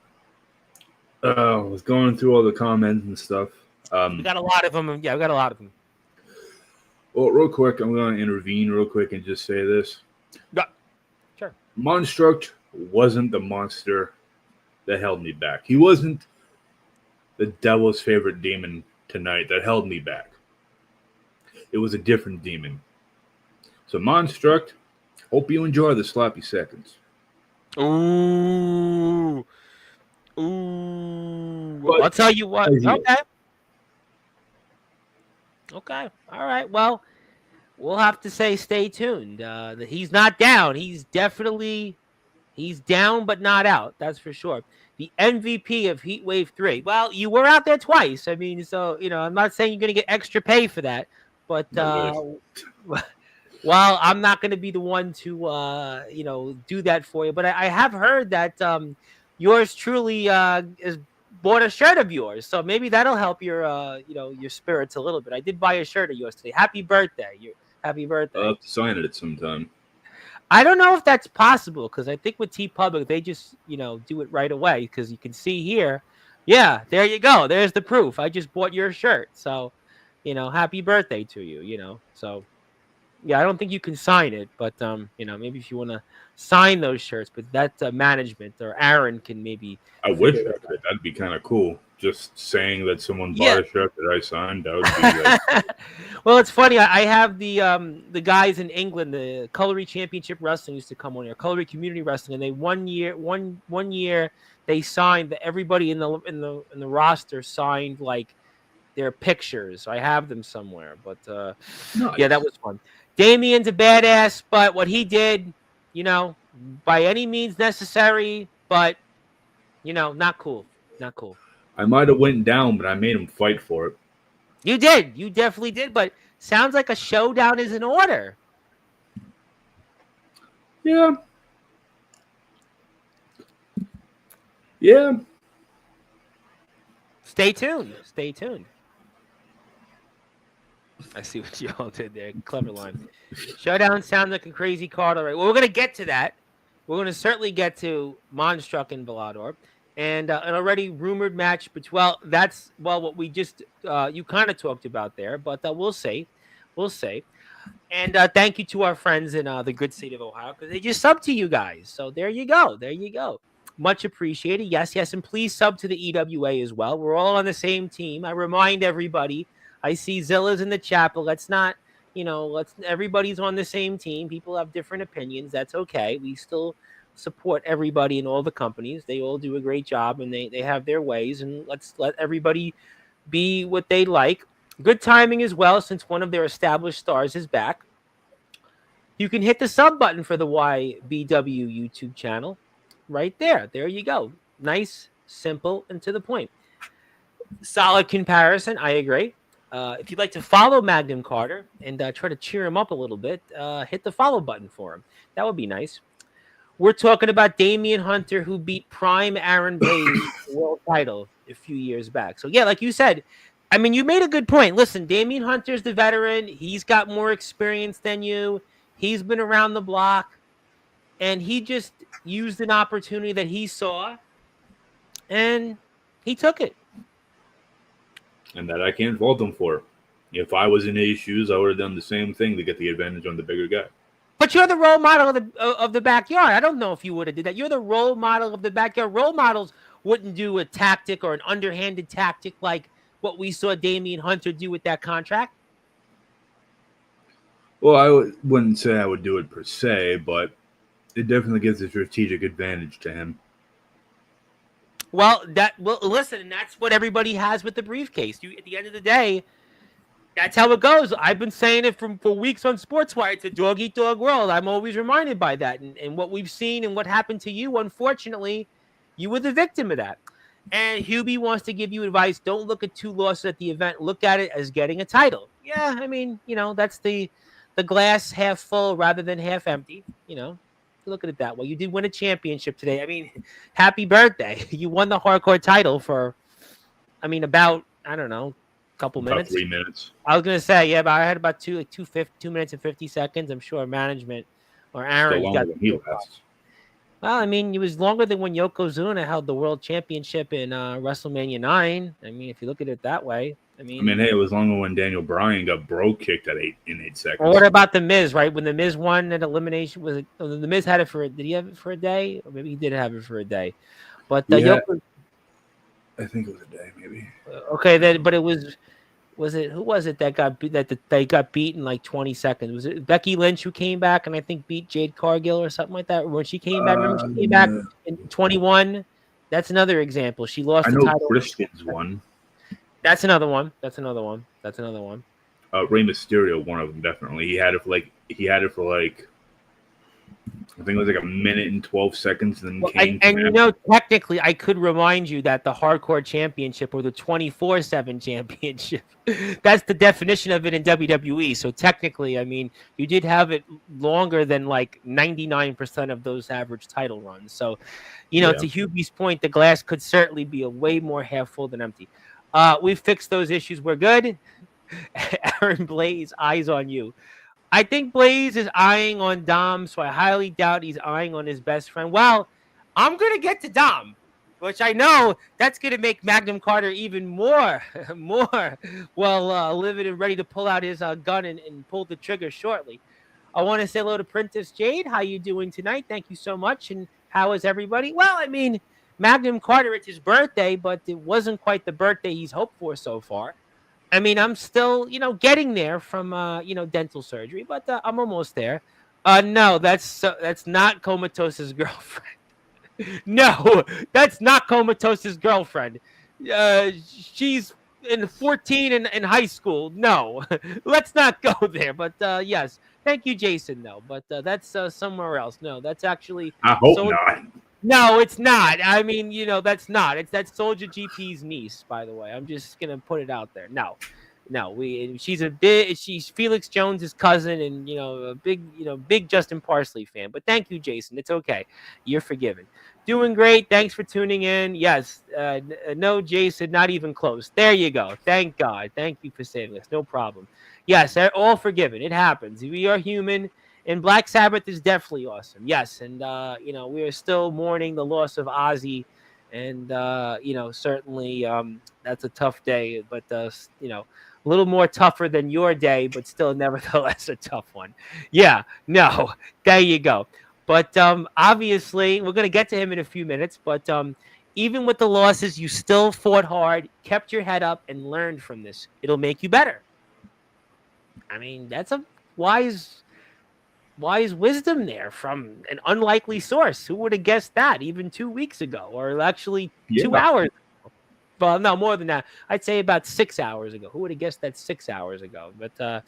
I was going through all the comments and stuff. We got a lot of them. Yeah, we got a lot of them. Well, real quick, I'm going to intervene real quick and just say this. Yeah, sure. Monstruct wasn't the monster that held me back. He wasn't the devil's favorite demon tonight that held me back. It was a different demon. So, Monstruct, hope you enjoy the sloppy seconds. Ooh. But I'll tell you what. Okay. All right. Well, we'll have to say stay tuned. He's not down. He's down, but not out. That's for sure. The MVP of Heat Wave 3. Well, you were out there twice. I mean, so, I'm not saying you're going to get extra pay for that. But, well, I'm not going to be the one to, do that for you. But I have heard that yours truly is bought a shirt of yours, so maybe that'll help your your spirits a little bit. I did buy a shirt of yours today. Happy birthday! Happy birthday! I'll have to sign it at some time. I don't know if that's possible because I think with TeePublic they just do it right away because you can see here. Yeah, there you go. There's the proof. I just bought your shirt, so happy birthday to you. So yeah, I don't think you can sign it, but maybe if you want to sign those shirts, but that management or Aaron can maybe. I wish I could. That'd be kind of cool. Just saying that someone bought a shirt that I signed, that would be Well, it's funny. I have the guys in England, the Cullery Championship Wrestling used to come on here, Cullery Community Wrestling, and they one year they signed everybody in the roster signed like their pictures. I have them somewhere, but nice. Yeah, that was fun. Damien's a badass, but what he did, by any means necessary, but not cool. Not cool. I might have went down, but I made him fight for it. You did. You definitely did, but sounds like a showdown is in order. Yeah. Yeah. Stay tuned. Stay tuned. I see what you all did there. Clever line. Showdown sounds like a crazy card. All right. Well, we're going to get to that. We're going to certainly get to Monstruck and Volador. And an already rumored match. But, that's what we just you kind of talked about there. But we'll see. We'll see. And thank you to our friends in the good state of Ohio because they just subbed to you guys. So there you go. There you go. Much appreciated. Yes, yes. And please sub to the EWA as well. We're all on the same team. I remind everybody. I see Zilla's in the chat, but let's not, everybody's on the same team. People have different opinions. That's okay. We still support everybody in all the companies. They all do a great job and they have their ways, and let's let everybody be what they like. Good timing as well, since one of their established stars is back. You can hit the sub button for the YBW YouTube channel right there. There you go. Nice, simple, and to the point. Solid comparison. I agree. If you'd like to follow Magnum Carter and try to cheer him up a little bit, hit the follow button for him. That would be nice. We're talking about Damian Hunter, who beat Prime Aaron Blaze world title a few years back. So, yeah, like you said, I mean, you made a good point. Listen, Damian Hunter's the veteran. He's got more experience than you. He's been around the block. And he just used an opportunity that he saw, and he took it. And that I can't fault him for. If I was in his shoes, I would have done the same thing to get the advantage on the bigger guy. But you're the role model of the backyard. I don't know if you would have did that. You're the role model of the backyard. Role models wouldn't do a tactic or an underhanded tactic like what we saw Damian Hunter do with that contract. Well, I wouldn't say I would do it per se, but it definitely gives a strategic advantage to him. Well, listen, and that's what everybody has with the briefcase. At the end of the day, that's how it goes. I've been saying it for weeks on Sportswire. It's a dog eat dog world. I'm always reminded by that, and what we've seen and what happened to you. Unfortunately, you were the victim of that. And Hubie wants to give you advice. Don't look at 2 losses at the event. Look at it as getting a title. Yeah, I mean, that's the glass half full rather than half empty. Look at it that way. You did win a championship today. I mean, happy birthday. You won the hardcore title for, about, I don't know, a couple minutes. 3 minutes. I was going to say, yeah, but I had about 2 minutes and 50 seconds. I'm sure management or Aaron got than he lasts. Well, it was longer than when Yokozuna held the world championship in WrestleMania 9. If you look at it that way. Hey, it was longer when Daniel Bryan got bro kicked in 8 seconds. Or what about The Miz, right? When The Miz won an elimination, The Miz had it did he have it for a day? Or maybe he did have it for a day. But I think it was a day, maybe. Okay, then, but it was who was it that they got beat in like 20 seconds? Was it Becky Lynch who came back and I think beat Jade Cargill or something like that? When she came back, remember she came back in 21? That's another example. She lost the title. Christian's won. That's another one. Rey Mysterio, one of them, definitely. He had it for like I think it was like a minute and 12 seconds. Technically, I could remind you that the Hardcore Championship or the 24/7 Championship, that's the definition of it in WWE. So technically, you did have it longer than like 99% of those average title runs. So, to Hubie's point, the glass could certainly be a way more half full than empty. We've fixed those issues. We're good. Aaron Blaze, eyes on you. I think Blaze is eyeing on Dom, so I highly doubt he's eyeing on his best friend. Well, I'm going to get to Dom, which I know that's going to make Magnum Carter even more livid and ready to pull out his gun and pull the trigger shortly. I want to say hello to Princess Jade. How you doing tonight? Thank you so much. And how is everybody? Well, Magnum Carter, it's his birthday, but it wasn't quite the birthday he's hoped for so far. I'm still, getting there from, dental surgery, but I'm almost there. No, that's not Comatose's girlfriend. No, that's not Comatose's girlfriend. She's in 14 in high school. No, let's not go there. But yes, thank you, Jason. Though, but that's somewhere else. No, that's actually. I hope not. No, it's not. That's not. That's Soldier GP's niece, by the way. I'm just gonna put it out there. No. She's Felix Jones's cousin, and a big Justin Parsley fan. But thank you, Jason. It's okay. You're forgiven. Doing great. Thanks for tuning in. Yes. No, Jason, not even close. There you go. Thank God. Thank you for saving us. No problem. Yes, all forgiven. It happens. We are human. And Black Sabbath is definitely awesome. Yes, and we are still mourning the loss of Ozzy, and certainly that's a tough day, but a little more tougher than your day, but still nevertheless a tough one. Yeah, no, there you go. But obviously, we're going to get to him in a few minutes, but even with the losses, you still fought hard, kept your head up, and learned from this. It'll make you better. That's a wise wisdom there from an unlikely source. Who would have guessed that even 2 weeks ago, or actually 2 hours ago? Well, no, more than that. I'd say about 6 hours ago. Who would have guessed that 6 hours ago? But, Yeah,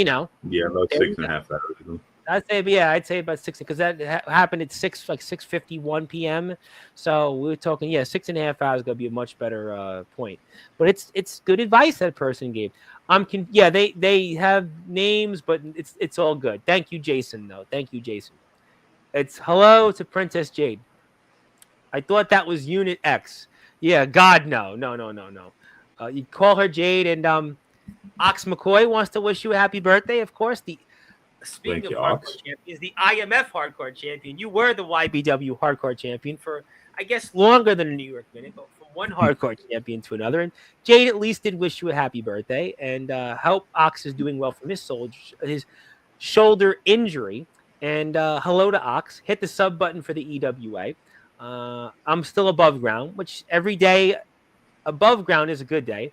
about 6.5 hours ago. I'd say about 6, because that happened at 6:51 p.m. So we were talking, 6.5 hours ago would be a much better point. But it's good advice that person gave. They have names, but it's all good. Thank you, Jason, though. Thank you, Jason. It's hello to Princess Jade. I thought that was Unit X. Yeah, God, no. You call her Jade, and Ox McCoy wants to wish you a happy birthday, of course. Speaking of hardcore champions, the IMF hardcore champion. You were the YBW hardcore champion for, I guess, longer than a New York Minute, but from one hardcore champion to another. And Jade at least did wish you a happy birthday, and hope Ox is doing well from his shoulder injury. And hello to Ox. Hit the sub button for the EWA. I'm still above ground, which every day above ground is a good day.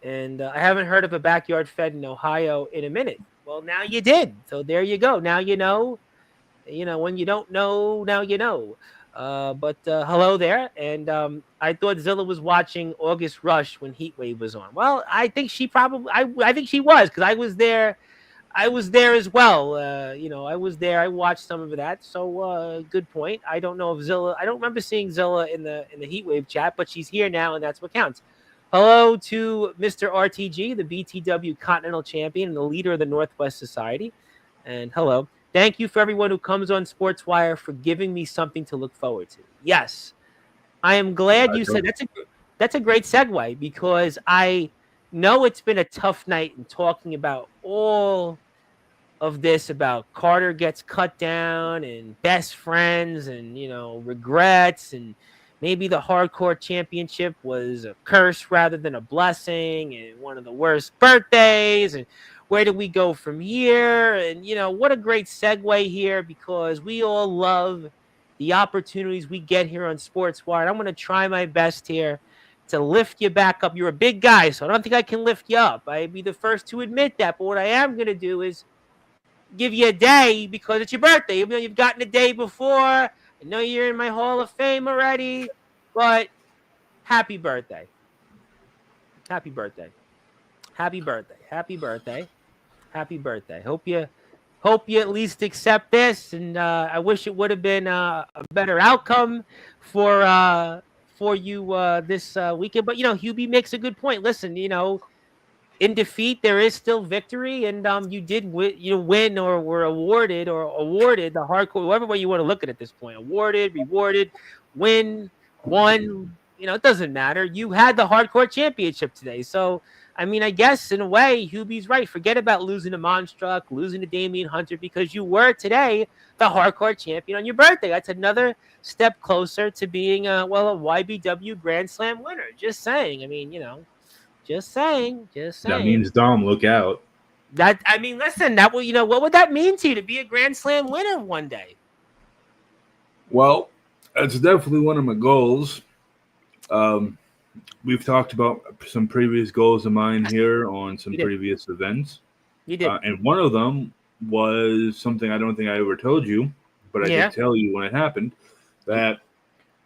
And I haven't heard of a backyard fed in Ohio in a minute. Well, now you did. So there you go. Now you know. When you don't know, now you know. But hello there. And I thought Zilla was watching August Rush when Heat Wave was on. Well, I think she probably, I think she was because I was there. I was there as well. I was there. I watched some of that. So good point. I don't know if Zilla. I don't remember seeing Zilla in the Heatwave chat, but she's here now, and that's what counts. Hello to Mr. RTG, the BTW Continental Champion and the leader of the Northwest Society. And hello. Thank you for everyone who comes on Sportswire for giving me something to look forward to. Yes, I am glad you said that's a great segue because I know it's been a tough night in talking about all of this about Carter gets cut down and best friends and regrets and maybe the hardcore championship was a curse rather than a blessing and one of the worst birthdays and where do we go from here and what a great segue here because we all love the opportunities we get here on Sportswire. I'm going to try my best here to lift you back up. You're a big guy, so I don't think I can lift you up. I'd be the first to admit that, but what I am going to do is give you a day because it's your birthday, even though you've gotten a day before. I know you're in my Hall of Fame already, but happy birthday. Happy birthday. Happy birthday. Happy birthday. Happy birthday. Hope you at least accept this, and I wish it would have been a better outcome for you this weekend. But Hubie makes a good point. Listen, in defeat, there is still victory, and you did win or were awarded the hardcore, whatever way you want to look at it at this point. Awarded, rewarded, win, won. It doesn't matter. You had the hardcore championship today, so I mean, I guess in a way, Hubie's right. Forget about losing to Monstruck, losing to Damian Hunter, because you were today the hardcore champion on your birthday. That's another step closer to being a YBW Grand Slam winner. Just saying. I mean, just saying. That means Dom, look out. Listen, what would that mean to you to be a Grand Slam winner one day? Well, that's definitely one of my goals. We've talked about some previous goals of mine here on some previous events. You did. And one of them was something I don't think I ever told you, but I did tell you when it happened, that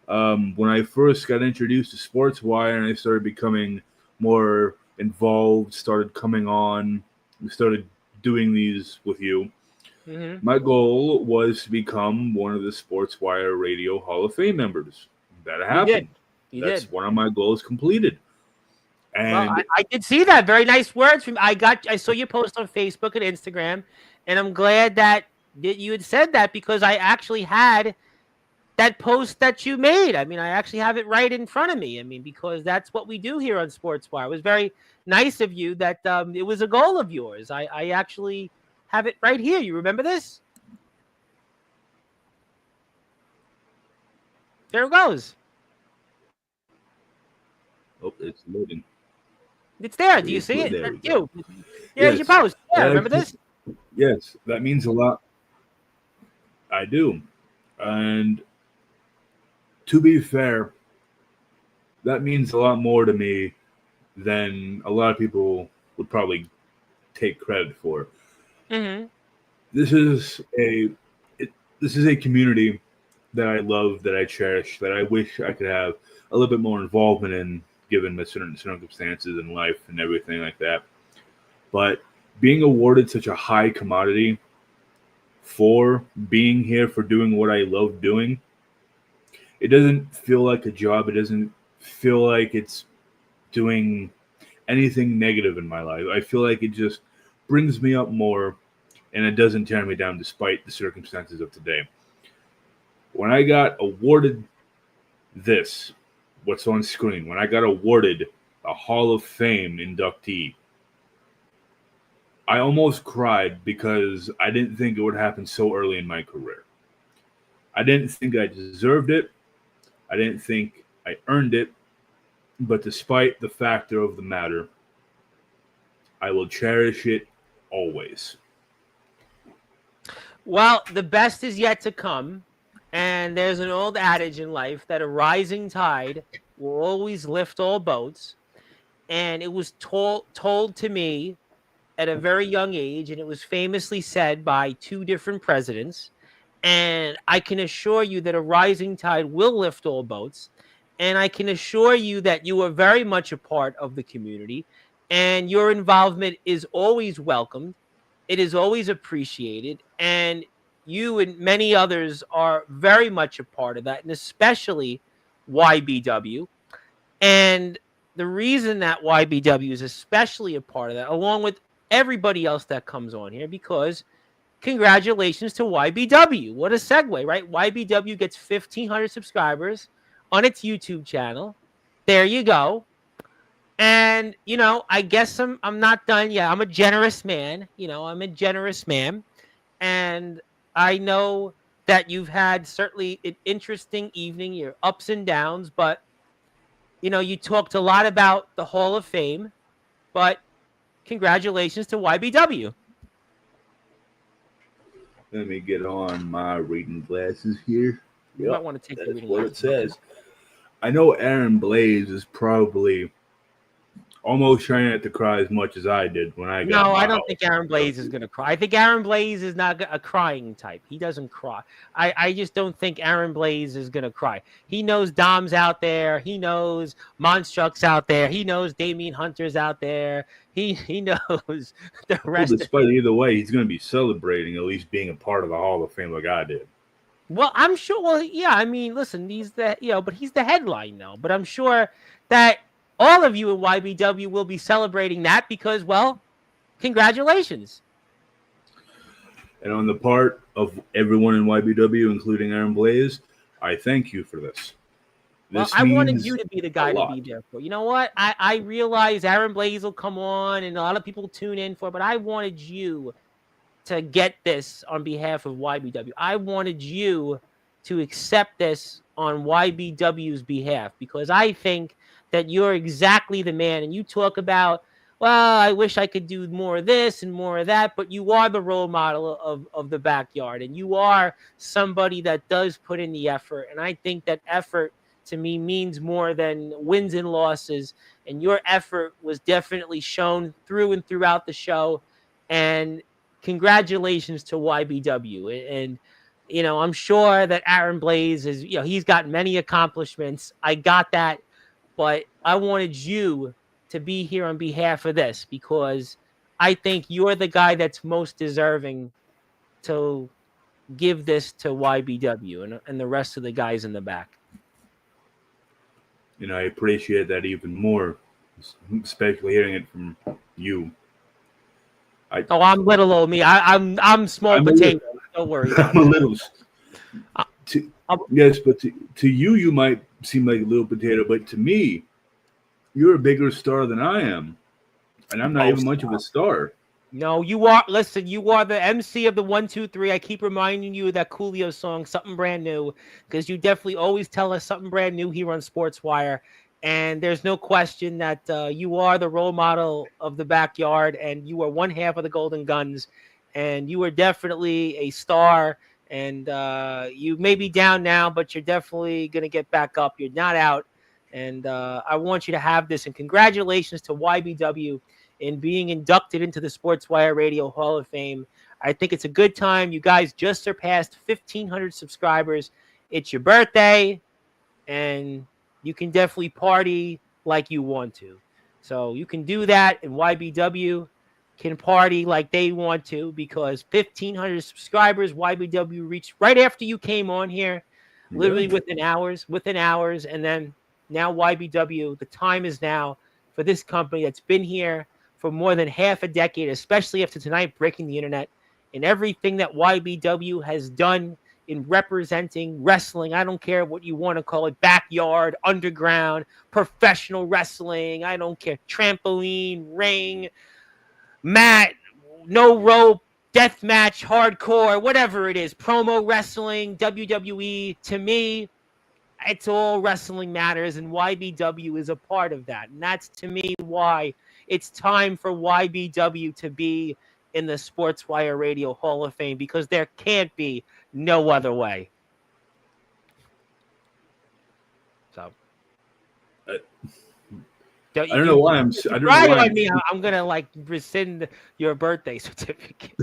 when I first got introduced to Sportswire and I started becoming more involved, started coming on, started doing these with you, my goal was to become one of the Sportswire Radio Hall of Fame members. That happened. That's one of my goals completed. And I did see that. Very nice words from I saw your post on Facebook and Instagram, and I'm glad that you had said that because I actually had that post that you made. I mean, I actually have it right in front of me. I mean, because that's what we do here on Sportswire. It was very nice of you that it was a goal of yours. I actually have it right here. You remember this? There it goes. Oh, it's loading. It's there. Do you see it? That's you. Here's your post. Yeah, remember this? Yes, that means a lot. I do. And to be fair, that means a lot more to me than a lot of people would probably take credit for. This is a community that I love, that I cherish, that I wish I could have a little bit more involvement in, given the certain circumstances in life and everything like that. But being awarded such a high commodity for being here, for doing what I love doing, it doesn't feel like a job. It doesn't feel like it's doing anything negative in my life. I feel like it just brings me up more, and it doesn't tear me down despite the circumstances of today. When I got awarded this, what's on screen, when I got awarded a Hall of Fame inductee, I almost cried because I didn't think it would happen so early in my career. I didn't think I deserved it. I didn't think I earned it. But despite the factor of the matter, I will cherish it always. Well, the best is yet to come. And there's an old adage in life that a rising tide will always lift all boats. And it was told to me at a very young age, and it was famously said by two different presidents. And I can assure you that a rising tide will lift all boats. And I can assure you that you are very much a part of the community, and your involvement is always welcomed. It is always appreciated. And you and many others are very much a part of that, and especially YBW. And the reason that YBW is especially a part of that, along with everybody else that comes on here, because congratulations to YBW. What a segue, right? YBW gets 1,500 subscribers on its YouTube channel. There you go. And, I guess I'm not done yet. I'm a generous man. I'm a generous man. And I know that you've had certainly an interesting evening, your ups and downs, but, you talked a lot about the Hall of Fame, but congratulations to YBW. Let me get on my reading glasses here. You might want to take the reading what glasses. it says. I know Aaron Blaze is probably almost trying not to cry as much as I did when I got. No, I don't think Aaron Blaze is going to cry. I think Aaron Blaze is not a crying type. He doesn't cry. I just don't think Aaron Blaze is going to cry. He knows Dom's out there. He knows Monstruck's out there. He knows Damian Hunter's out there. He knows the rest. Well, despite either way, he's going to be celebrating at least being a part of the Hall of Fame like I did. Well, I'm sure. Well, yeah. I mean, listen, but he's the headline though. But I'm sure that all of you in YBW will be celebrating that because, well, congratulations. And on the part of everyone in YBW, including Aaron Blaze, I thank you for this. Well, I wanted you to be the guy to be there for. You know what? I realize Aaron Blaze will come on and a lot of people tune in for, but I wanted you to get this on behalf of YBW. I wanted you to accept this on YBW's behalf because I think that you're exactly the man. And you talk about, well, I wish I could do more of this and more of that, but you are the role model of the backyard, and you are somebody that does put in the effort. And I think that effort to me means more than wins and losses. And your effort was definitely shown through and throughout the show. And congratulations to YBW. And, I'm sure that Aaron Blaze is, he's got many accomplishments. I got that. But I wanted you to be here on behalf of this because I think you're the guy that's most deserving to give this to YBW and the rest of the guys in the back. I appreciate that even more, especially hearing it from you. I'm little old me. I'm small potato. Don't worry about it. I'm a little. Yes, but to you, you might seem like a little potato, but to me, you're a bigger star than I am, and I'm not even much of a star. No, you are. Listen, you are the MC of the 1, 2, 3. I keep reminding you of that Coolio song, Something Brand New, because you definitely always tell us something brand new here on Sportswire. And there's no question that you are the role model of the backyard, and you are one half of the Golden Guns, and you are definitely a star. And you may be down now, but you're definitely going to get back up. You're not out. And I want you to have this. And congratulations to YBW in being inducted into the Sportswire Radio Hall of Fame. I think it's a good time. You guys just surpassed 1,500 subscribers. It's your birthday, and you can definitely party like you want to. So you can do that, and YBW can party like they want to because 1,500 subscribers YBW reached right after you came on here, literally within hours. And then now YBW, the time is now for this company that's been here for more than half a decade, especially after tonight breaking the internet and everything that YBW has done in representing wrestling. I don't care what you want to call it, backyard, underground, professional wrestling. I don't care. Trampoline, ring, mat, no rope, death match, hardcore, whatever it is, promo wrestling, WWE. To me, it's all wrestling matters, and YBW is a part of that. And that's, to me, why it's time for YBW to be in the Sportswire Radio Hall of Fame, because there can't be no other way. So I don't know why I'm. I don't know right why on me. I'm gonna rescind your birthday certificate.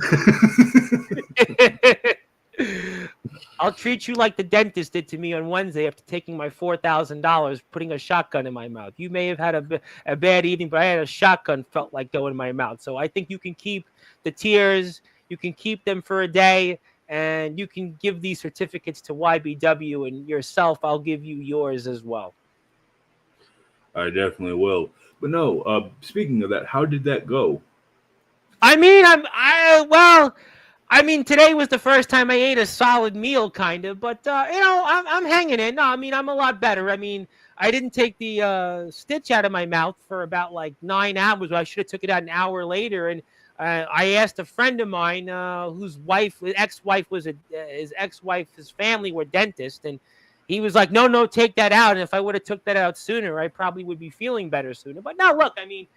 I'll treat you like the dentist did to me on Wednesday after taking my $4,000, putting a shotgun in my mouth. You may have had a bad evening, but I had a shotgun felt like going in my mouth. So I think you can keep the tears. You can keep them for a day, and you can give these certificates to YBW and yourself. I'll give you yours as well. I definitely will. But no, speaking of that, how did that go? I mean, today was the first time I ate a solid meal, kind of, but I'm hanging in. No, I mean, I'm a lot better. I mean, I didn't take the stitch out of my mouth for about like 9 hours. I should have took it out an hour later. And I asked a friend of mine whose ex-wife his family were dentists, and he was like, "No, take that out." And if I would have took that out sooner, I probably would be feeling better sooner. But now, look, I mean.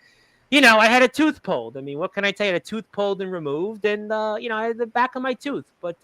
I had a tooth pulled. I mean, what can I tell you? I had a tooth pulled and removed, and I had the back of my tooth. But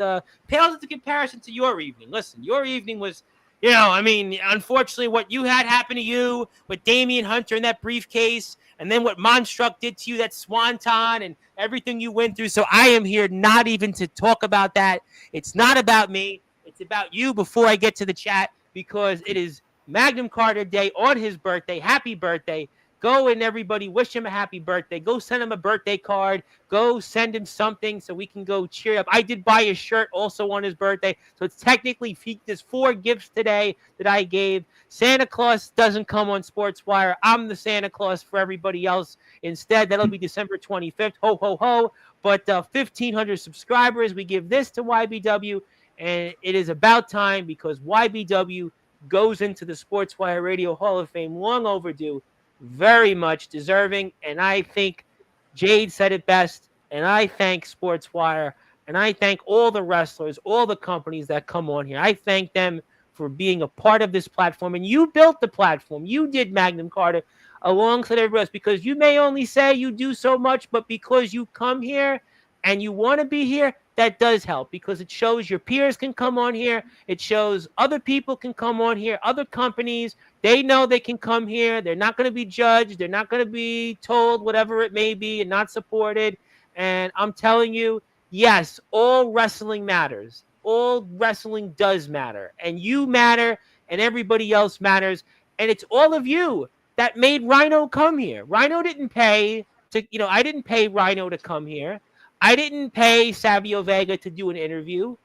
pales into comparison to your evening. Listen, your evening was, unfortunately, what you had happen to you with Damian Hunter in that briefcase, and then what Monstruck did to you, that Swanton, and everything you went through. So I am here not even to talk about that. It's not about me. It's about you before I get to the chat, because it is Magnum Carter Day on his birthday. Happy birthday. Go and everybody wish him a happy birthday. Go send him a birthday card. Go send him something so we can go cheer up. I did buy a shirt also on his birthday. So it's technically, there's 4 gifts today that I gave. Santa Claus doesn't come on Sportswire. I'm the Santa Claus for everybody else. Instead, that'll be December 25th. Ho, ho, ho. But 1,500 subscribers. We give this to YBW. And it is about time, because YBW goes into the Sportswire Radio Hall of Fame long overdue. Very much deserving, and I think Jade said it best, and I thank Sportswire, and I thank all the wrestlers, all the companies that come on here. I thank them for being a part of this platform, and you built the platform. You did, Magnum Carter, alongside everybody else, because you may only say you do so much, but because you come here and you want to be here, that does help, because it shows your peers can come on here. It shows other people can come on here, other companies. They know they can come here. They're not going to be judged. They're not going to be told whatever it may be and not supported. And I'm telling you, yes, all wrestling matters. All wrestling does matter. And you matter, and everybody else matters. And it's all of you that made Rhino come here. Rhino didn't pay I didn't pay Rhino to come here. I didn't pay Savio Vega to do an interview.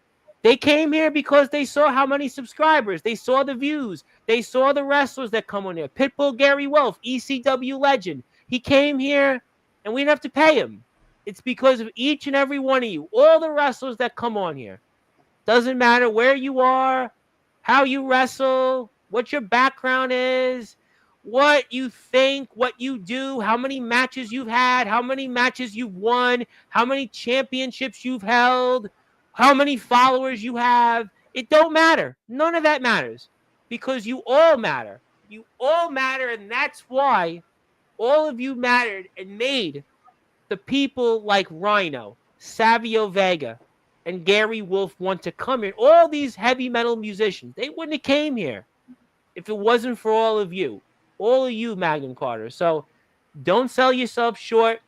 They came here because they saw how many subscribers. They saw the views. They saw the wrestlers that come on there. Pitbull Gary Wolf, ECW legend. He came here, and we didn't have to pay him. It's because of each and every one of you, all the wrestlers that come on here. Doesn't matter where you are, how you wrestle, what your background is, what you think, what you do, how many matches you've had, how many matches you've won, how many championships you've held, how many followers you have. It don't matter. None of that matters, because you all matter. You all matter, and that's why all of you mattered and made the people like Rhino, Savio Vega, and Gary Wolf want to come here. All these heavy metal musicians, they wouldn't have came here if it wasn't for all of you. All of you, Magnum Carter. So don't sell yourself short.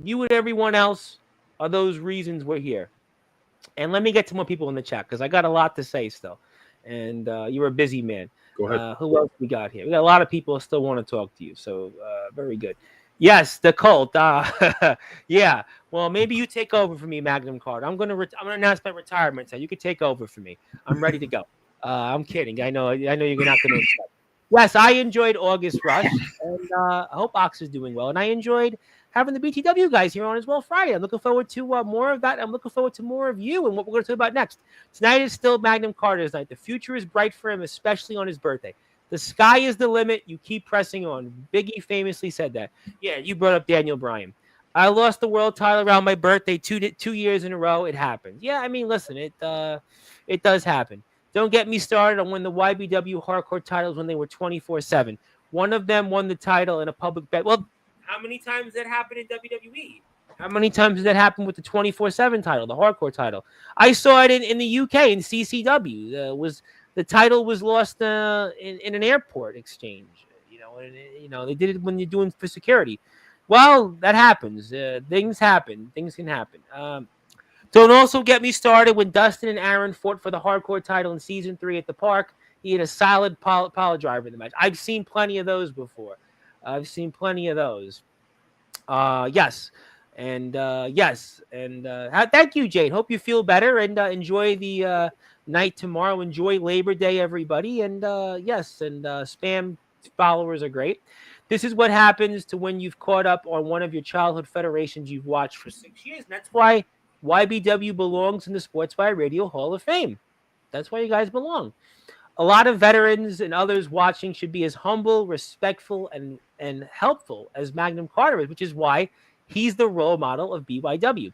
You and everyone else are those reasons we're here. And let me get to more people in the chat, because I got a lot to say still. And you're a busy man. Go ahead. Who else we got here? We got a lot of people who still want to talk to you. So very good. Yes, the cult. Yeah. Well, maybe you take over for me, Magnum Carter. I'm gonna announce my retirement. So you can take over for me. I'm ready to go. I'm kidding. I know you're not going to accept. Yes, I enjoyed August Rush, and I hope Ox is doing well. And I enjoyed having the BTW guys here on as well Friday. I'm looking forward to more of that. I'm looking forward to more of you and what we're going to talk about next. Tonight is still Magnum Carter's night. The future is bright for him, especially on his birthday. The sky is the limit. You keep pressing on. Biggie famously said that. Yeah, you brought up Daniel Bryan. I lost the world title around my birthday 2 years in a row. It happens. Yeah, I mean, listen, it does happen. Don't get me started on when the YBW hardcore titles when they were 24/7. One of them won the title in a public bet. Well, how many times did that happen in WWE? How many times did that happen with the 24/7 title, the hardcore title? I saw it in the UK in CCW. The title was lost in an airport exchange. They did it when you're doing for security. Well, that happens. Things happen. Things can happen. Don't also get me started when Dustin and Aaron fought for the hardcore title in season 3 at the park. He had a solid power driver in the match. I've seen plenty of those before. Yes. Thank you, Jade. Hope you feel better and enjoy the night tomorrow. Enjoy Labor Day, everybody. And spam followers are great. This is what happens to when you've caught up on one of your childhood federations you've watched for 6 years. And that's why YBW belongs in the Sportswire Radio Hall of Fame. That's why you guys belong. A lot of veterans and others watching should be as humble, respectful, and helpful as Magnum Carter is, which is why he's the role model of BYW.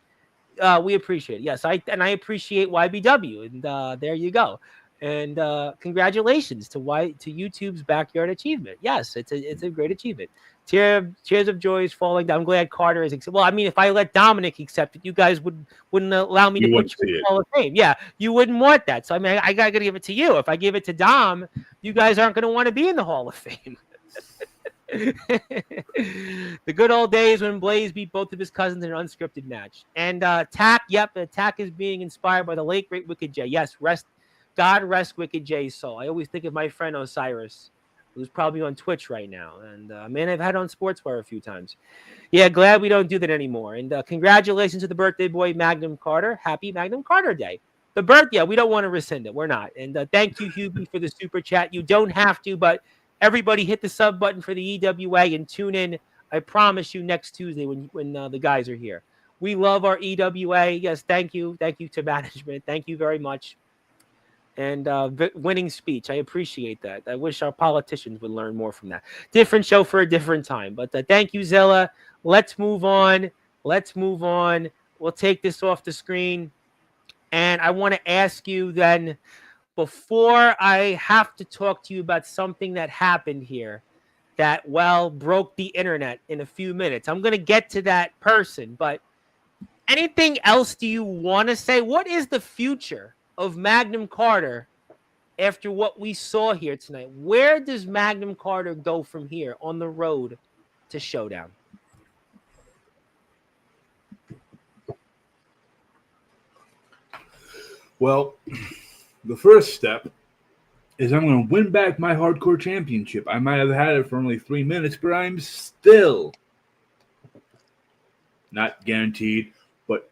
We appreciate it. Yes, I appreciate YBW, and there you go. And congratulations to YouTube's Backyard Achievement. Yes, it's a great achievement. Tears of joy is falling down. I'm glad Carter is accepted. Well, I mean, if I let Dominic accept it, you guys wouldn't allow me to put you in the Hall of Fame. Yeah, you wouldn't want that. So I mean, I gotta give it to you. If I give it to Dom, you guys aren't gonna want to be in the Hall of Fame. The good old days when Blaze beat both of his cousins in an unscripted match. And Tack is being inspired by the late great Wicked J. Yes, God rest Wicked J's soul. I always think of my friend Osiris, who's probably on Twitch right now. And man, I've had on Sportswire a few times. Yeah, glad we don't do that anymore. And congratulations to the birthday boy, Magnum Carter. Happy Magnum Carter Day. The birthday, we don't want to rescind it. We're not. And thank you, Hubie, for the super chat. You don't have to, but everybody hit the sub button for the EWA and tune in. I promise you next Tuesday when the guys are here. We love our EWA. Yes, thank you. Thank you to management. Thank you very much. And winning speech. I appreciate that. I wish our politicians would learn more from that. Different show for a different time. But thank you, Zilla. Let's move on. We'll take this off the screen. And I want to ask you then, before I have to talk to you about something that happened here that, well, broke the internet in a few minutes. I'm going to get to that person. But anything else do you want to say? What is the future of Magnum Carter after what we saw here tonight? Where does Magnum Carter go from here on the road to Showdown? Well, the first step is I'm going to win back my hardcore championship. I might have had it for only 3 minutes, but I'm still not guaranteed, but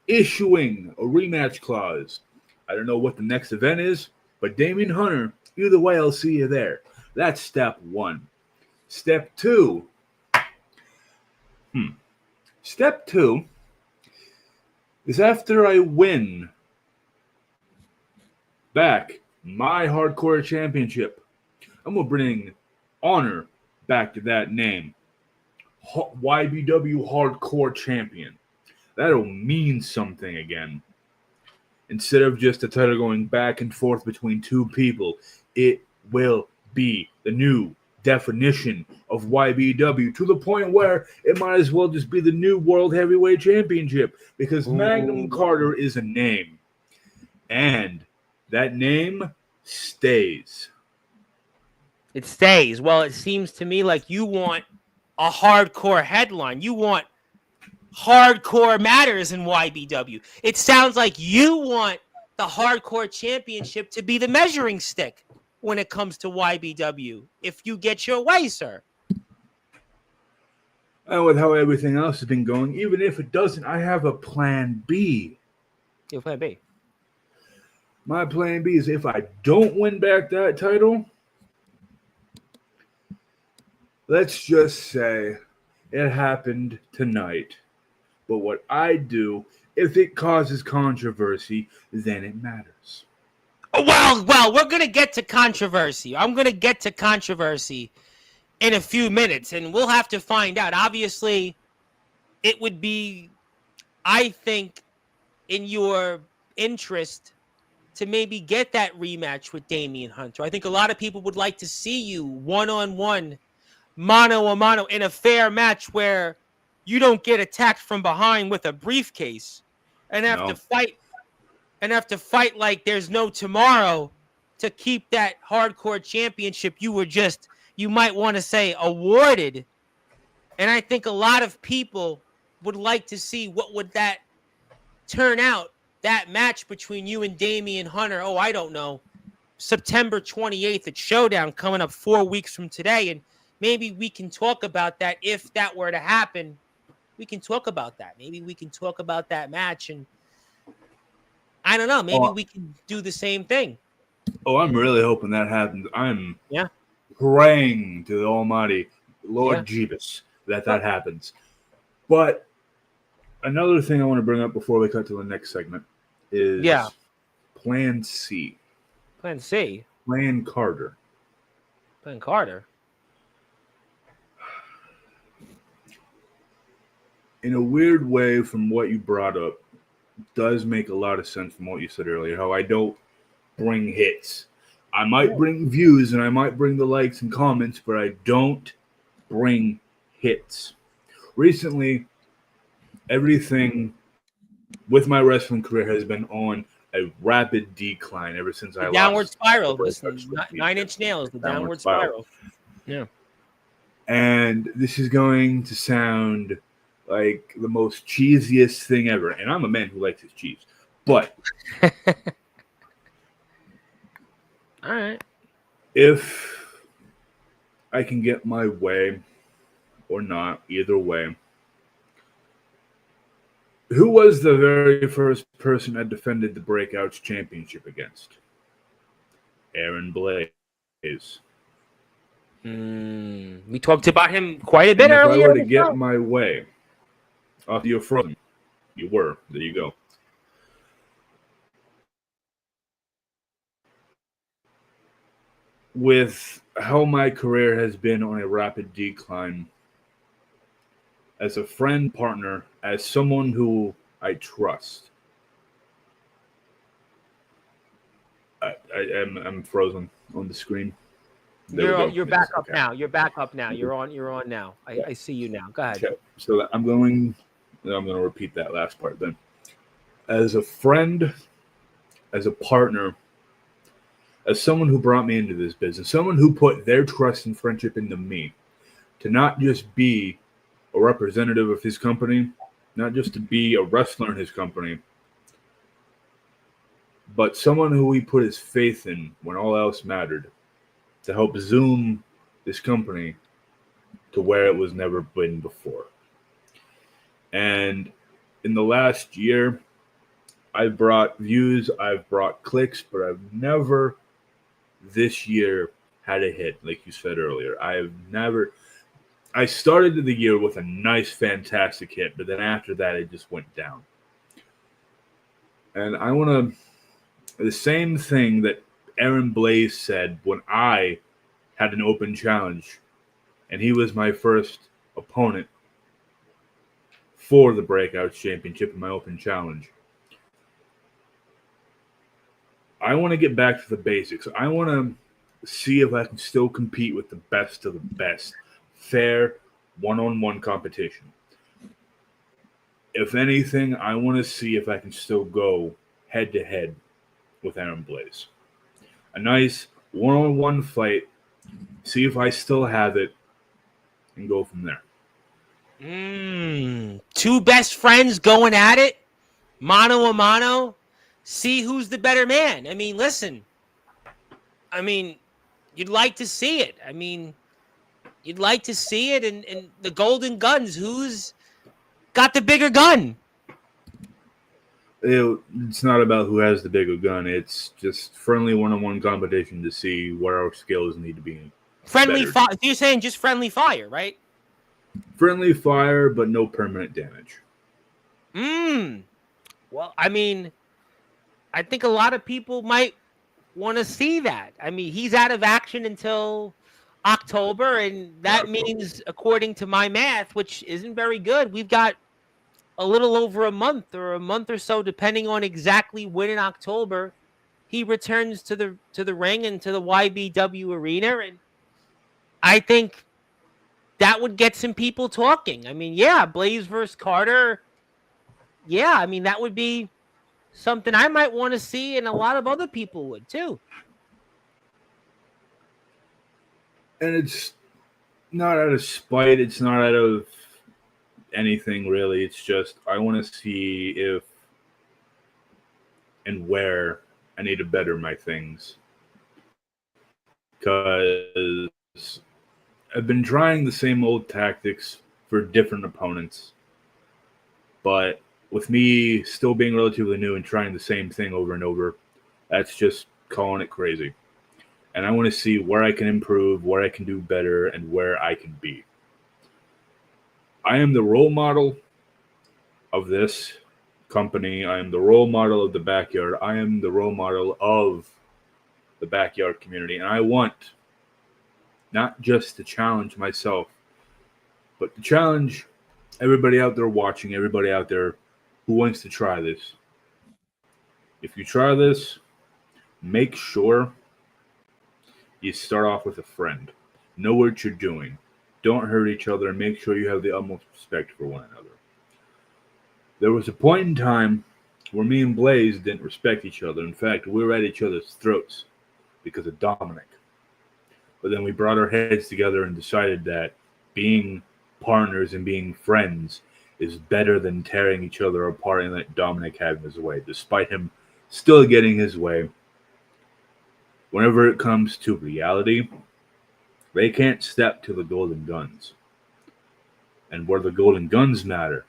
issuing a rematch clause. I don't know what the next event is, but Damian Hunter, either way, I'll see you there. That's step one. Step two. Step two is after I win back my hardcore championship, I'm going to bring honor back to that name. YBW Hardcore Champion. That'll mean something again. Instead of just a title going back and forth between two people, it will be the new definition of YBW, to the point where it might as well just be the new World Heavyweight Championship, because Magnum Carter is a name. And that name stays. It stays. Well, it seems to me like you want a hardcore headline. You want hardcore matters in YBW. It sounds like you want the hardcore championship to be the measuring stick when it comes to YBW, if you get your way, sir. And with how everything else has been going, even if it doesn't, I have a plan B. Your plan B? My plan B is if I don't win back that title, let's just say it happened tonight. But what I do, if it causes controversy, then it matters. Well, we're going to get to controversy. I'm going to get to controversy in a few minutes, and we'll have to find out. Obviously, it would be, I think, in your interest to maybe get that rematch with Damian Hunter. I think a lot of people would like to see you one-on-one, mano-a-mano, in a fair match where you don't get attacked from behind with a briefcase and have to fight like there's no tomorrow to keep that hardcore championship you might want to say awarded. And I think a lot of people would like to see what would that turn out that match between you and Damian Hunter, I don't know, September 28th at Showdown coming up 4 weeks from today. And maybe we can talk about that. If that were to happen, we can talk about that. Maybe we can talk about that match. And I don't know, maybe we can do the same thing. Oh, I'm really hoping that happens. I'm Yeah. praying to the Almighty Lord Jeebus that happens. But another thing I want to bring up before we cut to the next segment is Plan C. Plan C? Plan Carter. Plan Carter? In a weird way, from what you brought up, does make a lot of sense from what you said earlier, how I don't bring hits. I might bring views and I might bring the likes and comments, but I don't bring hits. Recently, everything with my wrestling career has been on a rapid decline ever since I downward lost spiral. Listen, 9 Inch Nails, the downward spiral. Yeah. And this is going to sound like the most cheesiest thing ever. And I'm a man who likes his cheese. But all right. If I can get my way or not, either way, who was the very first person I defended the Breakouts Championship against? Aaron Blaze. We talked about him quite a bit earlier. If I were to get my way, you're frozen. You were. There you go. With how my career has been on a rapid decline, as a friend, partner, as someone who I trust, I'm frozen on the screen. You're back up now. You're back up now. You're on now. I see you now. Go ahead. Okay. So I'm going to repeat that last part then. As a friend, as a partner, as someone who brought me into this business, someone who put their trust and friendship into me, to not just be a representative of his company, not just to be a wrestler in his company, but someone who he put his faith in when all else mattered, to help zoom this company to where it was never been before. And in the last year, I've brought views, I've brought clicks, but I've never this year had a hit, like you said earlier. I started the year with a nice, fantastic hit, but then after that, it just went down. And I want to, the same thing that Aaron Blaze said when I had an open challenge, and he was my first opponent for the Breakouts Championship in my open challenge. I want to get back to the basics. I want to see if I can still compete with the best of the best. Fair, one-on-one competition. If anything, I want to see if I can still go head-to-head with Aaron Blaze. A nice one-on-one fight, see if I still have it, and go from there. Two best friends going at it, mano a mano. See who's the better man. I mean, listen. I mean, you'd like to see it. I mean, you'd like to see it. And the Golden Guns, who's got the bigger gun? It's not about who has the bigger gun. It's just friendly one-on-one competition to see where our skills need to be. Friendly fire. You're saying just friendly fire, right? Friendly fire, but no permanent damage. Well, I mean, I think a lot of people might want to see that. I mean, he's out of action until October, and that means, according to my math, which isn't very good, we've got a little over a month or so, depending on exactly when in October he returns to the ring and to the YBW arena. And I think that would get some people talking. I mean, yeah, Blaze versus Carter. Yeah, I mean, that would be something I might want to see, and a lot of other people would too. And it's not out of spite. It's not out of anything, really. It's just I want to see if and where I need to better my things. Because I've been trying the same old tactics for different opponents, but with me still being relatively new and trying the same thing over and over, that's just calling it crazy. And I want to see where I can improve, where I can do better, and where I can be. I am the role model of this company. I am the role model of the backyard. I am the role model of the backyard community. And I want not just to challenge myself, but to challenge everybody out there watching, everybody out there who wants to try this. If you try this, make sure you start off with a friend. Know what you're doing. Don't hurt each other, and make sure you have the utmost respect for one another. There was a point in time where me and Blaze didn't respect each other. In fact, we were at each other's throats because of Dominic. But then we brought our heads together and decided that being partners and being friends is better than tearing each other apart and let Dominic have his way, despite him still getting his way. Whenever it comes to reality, they can't step to the golden guns. And where the golden guns matter,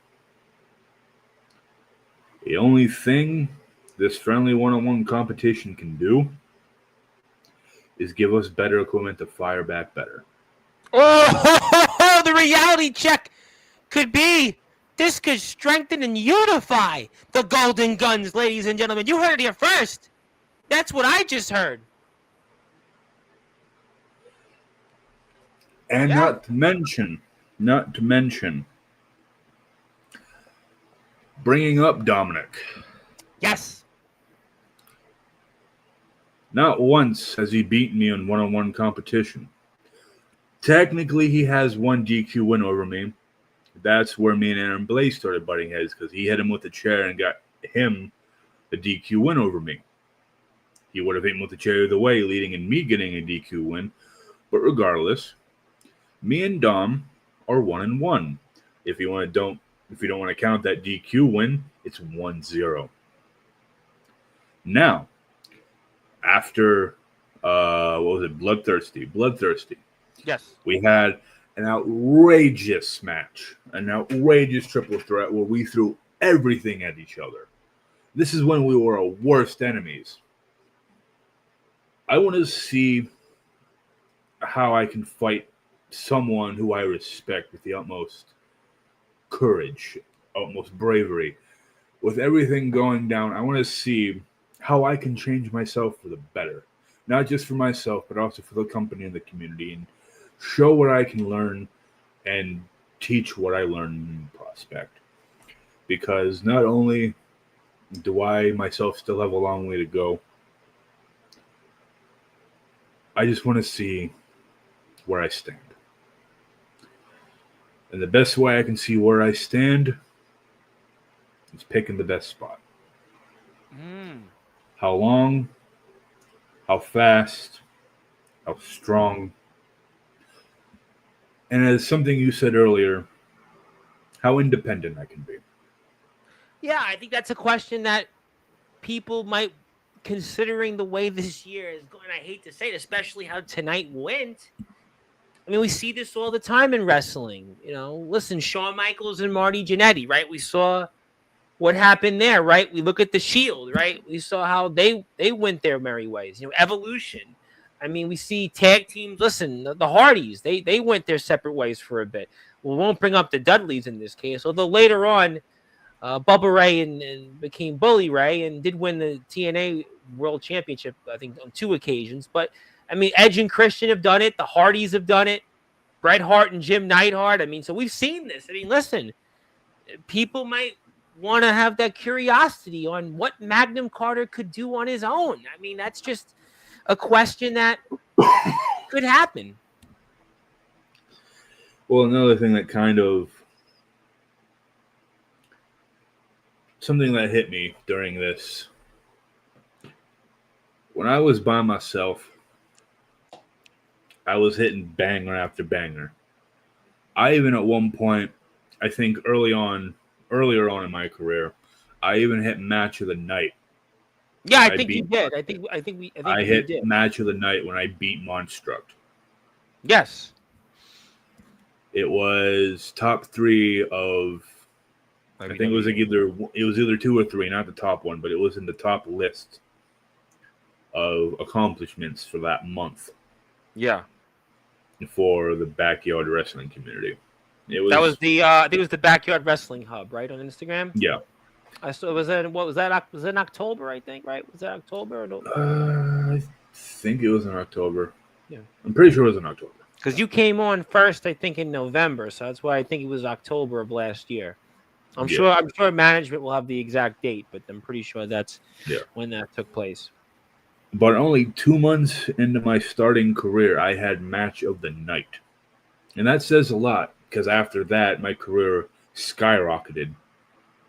the only thing this friendly one-on-one competition can do is give us better equipment to fire back better. Oh, the reality check could be this could strengthen and unify the Golden Guns, ladies and gentlemen. You heard it here first. That's what I just heard. And not to mention, bringing up Dominic. Yes. Not once has he beaten me in one-on-one competition. Technically, he has one DQ win over me. That's where me and Aaron Blaze started butting heads, because he hit him with a chair and got him a DQ win over me. He would have hit him with the chair either way, leading in me getting a DQ win. But regardless, me and Dom are 1-1. If you don't want to count that DQ win, it's 1-0. Now, after what was it? Bloodthirsty. Yes. We had an outrageous match, an outrageous triple threat where we threw everything at each other. This is when we were our worst enemies. I want to see how I can fight someone who I respect with the utmost courage, utmost bravery. With everything going down, I want to see how I can change myself for the better. Not just for myself, but also for the company and the community, and show what I can learn and teach what I learn in Prospect. Because not only do I myself still have a long way to go, I just want to see where I stand. And the best way I can see where I stand is picking the best spot. How long, how fast, how strong. And as something you said earlier, how independent I can be. Yeah, I think that's a question that people might, considering the way this year is going, I hate to say it, especially how tonight went. I mean, we see this all the time in wrestling. You know, listen, Shawn Michaels and Marty Jannetty, right? We saw what happened there, right? We look at the Shield, right? We saw how they went their merry ways. You know, Evolution. I mean, we see tag teams. Listen, the Hardys, they went their separate ways for a bit. We won't bring up the Dudleys in this case, although later on, Bubba Ray and became Bully Ray and did win the TNA World Championship, I think, on 2 occasions. But, I mean, Edge and Christian have done it. The Hardys have done it. Bret Hart and Jim Neidhart. I mean, so we've seen this. I mean, listen, people might want to have that curiosity on what Magnum Carter could do on his own. I mean, that's just a question that could happen. Well, another thing that something that hit me during this, when I was by myself, I was hitting banger after banger. I even at one point, I think earlier on in my career, I even hit match of the night Yeah, I I think you beat. did. I think I you hit did. match of the night when I beat Monstruct. Yes. It was top three of. I think it was like either 2 or 3, not the top one, but it was in the top list of accomplishments for that month Yeah. for the backyard wrestling community. It That was was the I think it was the Backyard Wrestling Hub, right, on Instagram. yeah. I saw was that what was that was it in October, I think, right? Was that October or no? I think it was in October. Yeah. I'm pretty sure it was in October. Because you came on first, I think, in November, so that's why I think it was October of last year. Yeah, I'm sure management will have the exact date, but I'm pretty sure that's yeah. when that took place. But only 2 months into my starting career, I had match of the night. And that says a lot because after that, my career skyrocketed.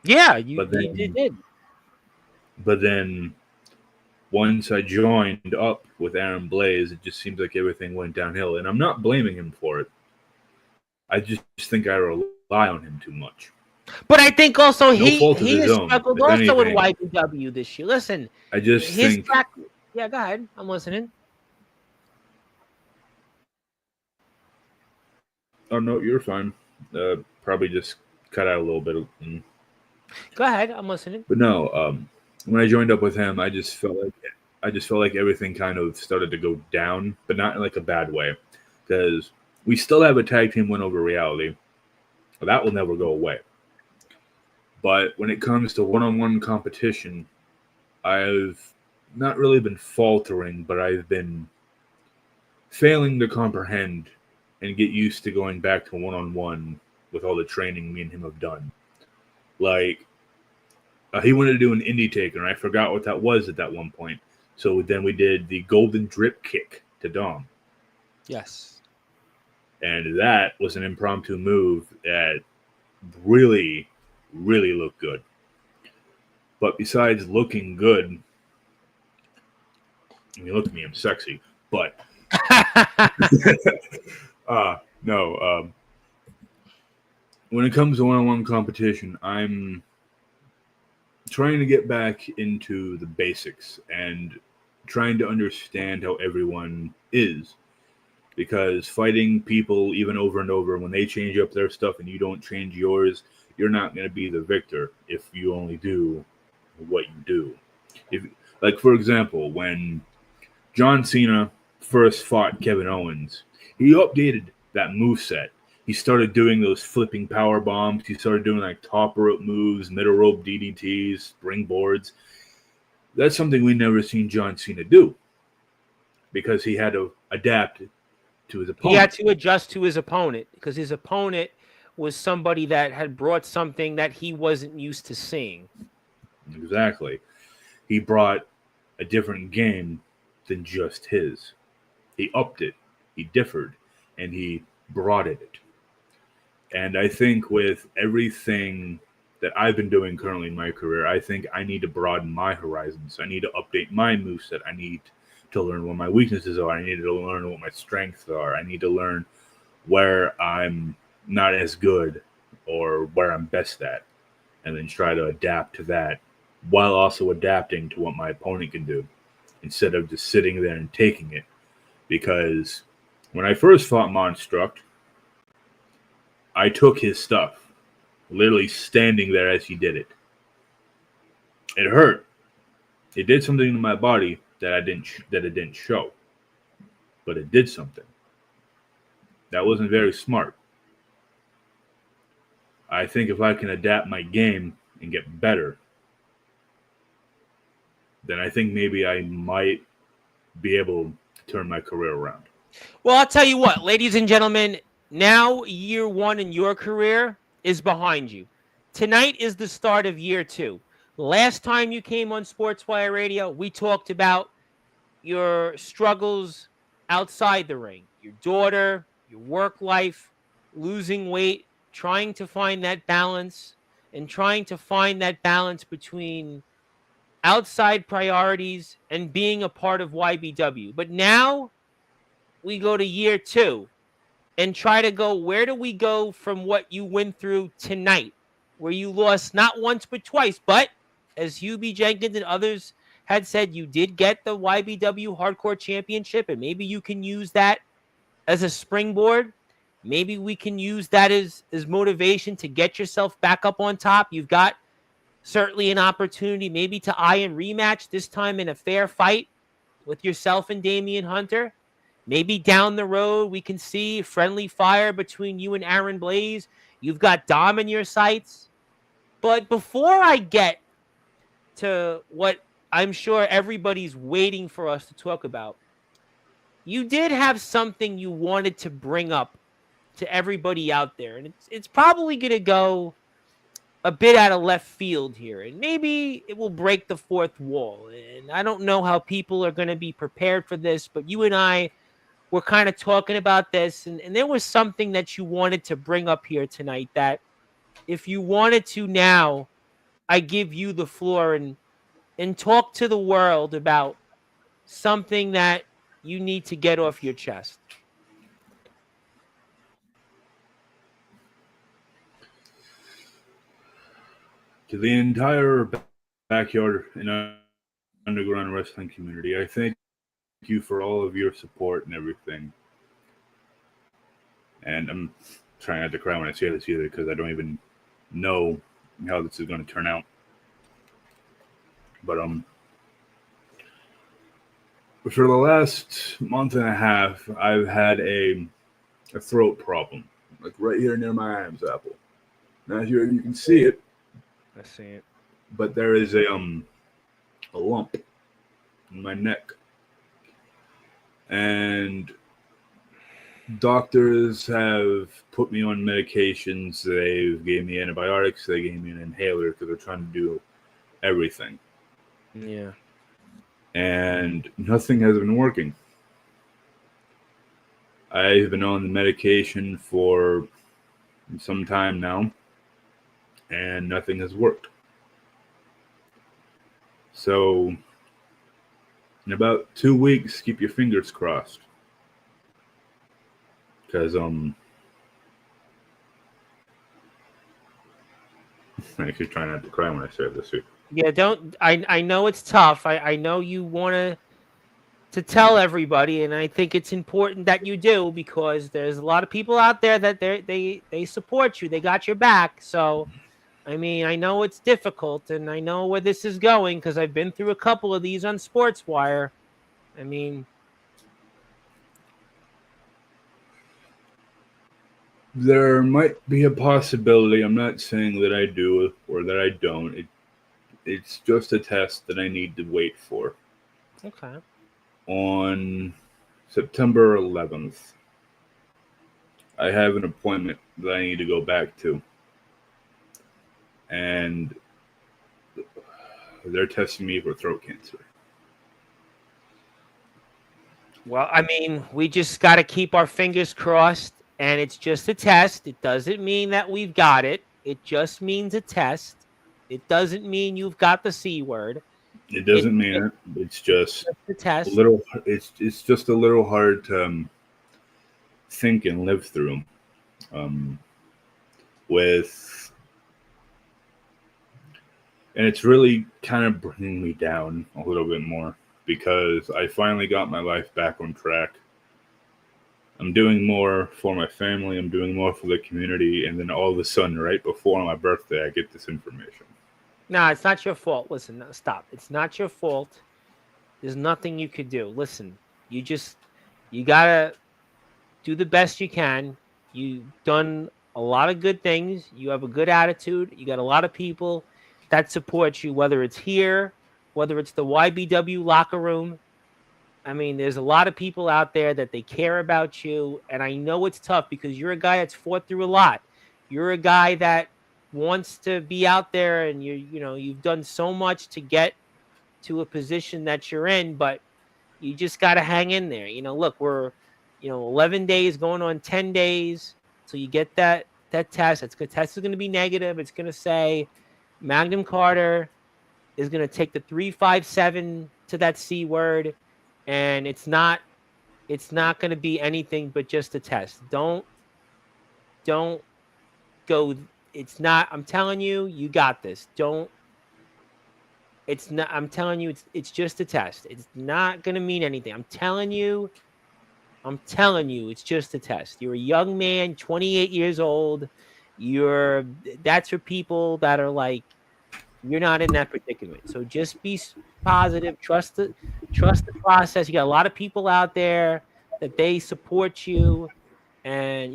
Yeah, But you then, did. but then once I joined up with Aaron Blaze, it just seems like everything went downhill. And I'm not blaming him for it. I just think I rely on him too much. But I think also No fault of he his has own. struggled If also in anything, YPW this year. Listen, I just his think. track. Yeah, go ahead. I'm listening. Oh no, you're fine. Probably just cut out a little bit. Go ahead. I'm listening. But no, when I joined up with him, I just felt like everything kind of started to go down, but not in like a bad way, because we still have a tag team win over Reality. That will never go away. But when it comes to one-on-one competition, I've not really been faltering, but I've been failing to comprehend and get used to going back to one-on-one with all the training me and him have done. Like, he wanted to do an indie taker, and I forgot what that was at that one point. So then we did the golden drip kick to Dom. Yes. And that was an impromptu move that really, really looked good. But besides looking good, I mean, look at me, I'm sexy. But no, when it comes to one-on-one competition, I'm trying to get back into the basics and trying to understand how everyone is. Because fighting people even over and over, when they change up their stuff and you don't change yours, you're not going to be the victor if you only do what you do. If, like, for example, when John Cena first fought Kevin Owens, he updated that moveset. He started doing those flipping power bombs. He started doing like top rope moves, middle rope DDTs, springboards. That's something we never seen John Cena do because he had to adapt to his opponent. He had to adjust to his opponent because his opponent was somebody that had brought something that he wasn't used to seeing. Exactly. He brought a different game than just his. He upped it, he differed, and he broadened it. And I think with everything that I've been doing currently in my career, I think I need to broaden my horizons. I need to update my moveset. I need to learn what my weaknesses are. I need to learn what my strengths are. I need to learn where I'm not as good or where I'm best at, and then try to adapt to that while also adapting to what my opponent can do instead of just sitting there and taking it. Because when I first fought Monstruct, I took his stuff, literally standing there as he did it. It hurt. It did something to my body that it didn't show, but it did something. That wasn't very smart. I think if I can adapt my game and get better, then I think maybe I might be able to turn my career around. Well, I'll tell you what, ladies and gentlemen, now year one in your career is behind you. Tonight is the start of year two. Last time you came on Sportswire Radio, we talked about your struggles outside the ring, your daughter, your work life, losing weight, trying to find that balance, and trying to find that balance between outside priorities and being a part of YBW. But now we go to year two and try to go, where do we go from what you went through tonight, where you lost not once but twice, but as Hubie Jenkins and others had said you did get the YBW Hardcore Championship, and maybe you can use that as a springboard. Maybe we can use that as motivation to get yourself back up on top. You've got certainly an opportunity maybe to eye and rematch, this time in a fair fight with yourself and Damian Hunter. Maybe down the road we can see friendly fire between you and Aaron Blaze. You've got Dom in your sights. But before I get to what I'm sure everybody's waiting for us to talk about, you did have something you wanted to bring up to everybody out there. And it's probably going to go a bit out of left field here. And maybe it will break the fourth wall. And I don't know how people are going to be prepared for this, but you and I were kind of talking about this. And there was something that you wanted to bring up here tonight that if you wanted to now, I give you the floor and talk to the world about something that you need to get off your chest. To the entire backyard and underground wrestling community, I thank you for all of your support and everything. And I'm trying not to cry when I say this either, because I don't even know how this is going to turn out. But for the last month and a half, I've had a throat problem, like right here near my Adam's apple. Now here you can see it. I see it. But there is a lump in my neck, and doctors have put me on medications. They gave me antibiotics. They gave me an inhaler because they're trying to do everything. Yeah. And nothing has been working. I've been on the medication for some time now, and nothing has worked. So, in about 2 weeks, keep your fingers crossed. Because, I actually try not to cry when I say this here. Yeah, don't. I know it's tough. I know you want to tell everybody, and I think it's important that you do, because there's a lot of people out there that they support you. They got your back. So, I mean, I know it's difficult, and I know where this is going because I've been through a couple of these on Sportswire. I mean, there might be a possibility. I'm not saying that I do or that I don't. It's just a test that I need to wait for. Okay. On September 11th, I have an appointment that I need to go back to. And they're testing me for throat cancer. Well, I mean, we just got to keep our fingers crossed, and it's just a test. It doesn't mean that we've got it. It just means a test. It doesn't mean you've got the C word. It doesn't mean it. It's just a test. A little. It's just a little hard to think and live through. And it's really kind of bringing me down a little bit more, because I finally got my life back on track. I'm doing more for my family. I'm doing more for the community. And then all of a sudden, right before my birthday, I get this information. No, it's not your fault. Listen, no, stop. It's not your fault. There's nothing you could do. Listen, you got to do the best you can. You've done a lot of good things. You have a good attitude. You got a lot of people that support you, whether it's here, whether it's the YBW locker room. I mean, there's a lot of people out there that they care about you. And I know it's tough because you're a guy that's fought through a lot. You're a guy that wants to be out there, and you've done so much to get to a position that you're in, but you just got to hang in there. Look, we're 11 days going on 10 days so you get that test. Test is going to be negative. It's going to say Magnum Carter is going to take the 357 to that C word, and it's not going to be anything but just a test. Don't go. It's not. I'm telling you, you got this. It's not. I'm telling you, it's just a test. It's not going to mean anything. I'm telling you, it's just a test. You're a young man, 28 years old. That's for people that are like, you're not in that predicament. So just be positive. Trust the process. You got a lot of people out there that they support you, and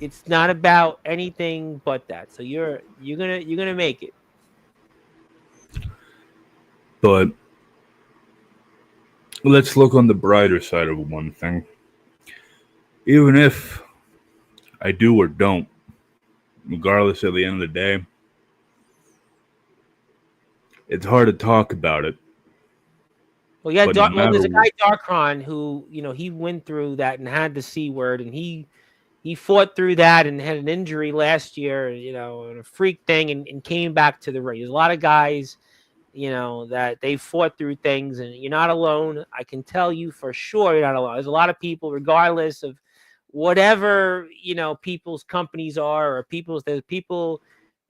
it's not about anything but that. So you're gonna make it. But let's look on the brighter side of one thing. Even if I do or don't, regardless at the end of the day, it's hard to talk about it. Well, yeah, But no there's matter a guy Darkron who he went through that and had the C word, and he fought through that and had an injury last year, and a freak thing, and came back to the ring. There's a lot of guys, that they fought through things, and you're not alone. I can tell you for sure you're not alone. There's a lot of people, regardless of whatever, people's companies are, or there's people,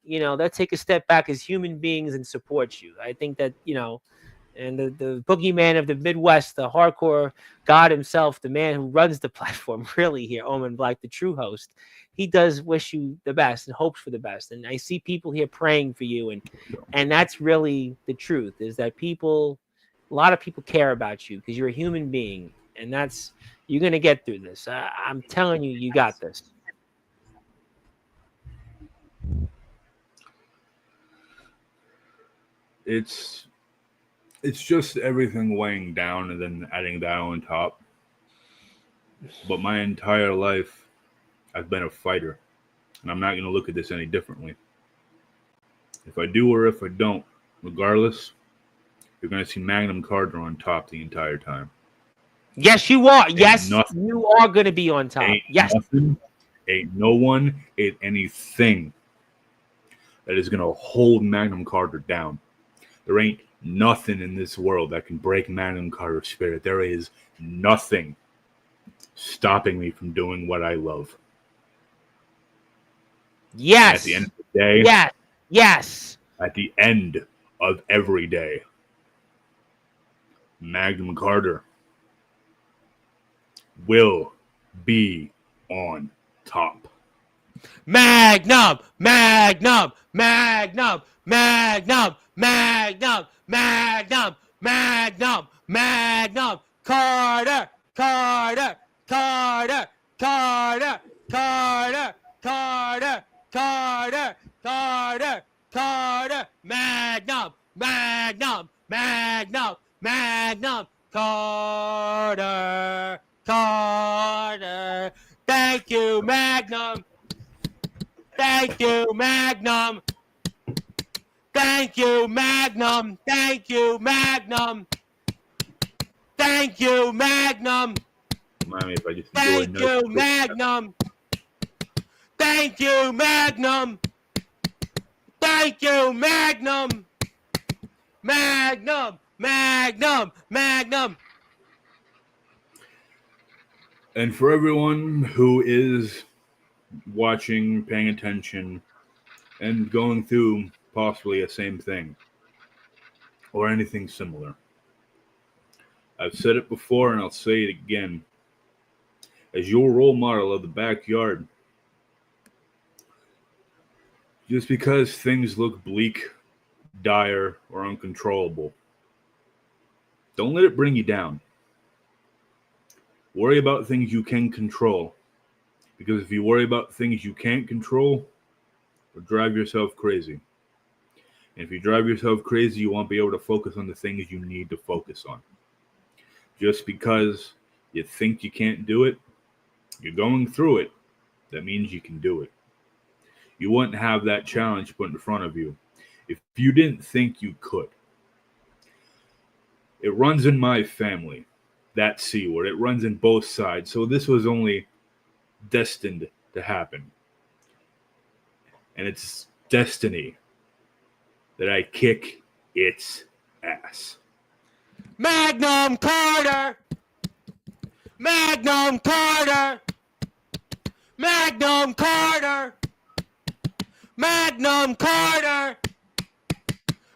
that take a step back as human beings and support you. I think that, and the boogeyman of the Midwest, the hardcore God himself, the man who runs the platform, really here, Omen Black, the true host, he does wish you the best and hopes for the best. And I see people here praying for you, and that's really the truth, is that a lot of people care about you because you're a human being, and you're going to get through this. I'm telling you, you got this. it's just everything weighing down and then adding that on top. But my entire life, I've been a fighter, and I'm not going to look at this any differently. If I do or if I don't, regardless, you're going to see Magnum Carter on top the entire time. Yes, you are. Yes, you are going to be on top. Yes. Nothing, ain't no one, ain't anything that is going to hold Magnum Carter down. There ain't nothing in this world that can break Magnum Carter's spirit. There is nothing stopping me from doing what I love. Yes. At the end of the day. Yes. Yes. At the end of every day, Magnum Carter will be on top. Magnum, Magnum, Magnum, Magnum, Magnum, Magnum, Magnum, Magnum, Carter, Carter, Carter, Carter, Carter, Carter, Carter, Carter, Carter, Magnum, Magnum, Magnum, Magnum, Carter, Carter. Thank you, Magnum. Thank you, Magnum. Thank you, Magnum. Thank you, Magnum. Thank you, Magnum. Mind me if I just Thank you, Magnum. Thank you, Magnum. Thank you, Magnum. Magnum, Magnum, Magnum. And for everyone who is watching, paying attention, and going through possibly the same thing or anything similar, I've said it before and I'll say it again. As your role model of the backyard, just because things look bleak, dire, or uncontrollable, don't let it bring you down. Worry about things you can control. Because if you worry about things you can't control, you'll drive yourself crazy. And if you drive yourself crazy, you won't be able to focus on the things you need to focus on. Just because you think you can't do it, you're going through it. That means you can do it. You wouldn't have that challenge put in front of you if you didn't think you could. It runs in my family, that C word. It runs in both sides. So this was only destined to happen. And it's destiny that I kick its ass. Magnum Carter! Magnum Carter! Magnum Carter! Magnum Carter!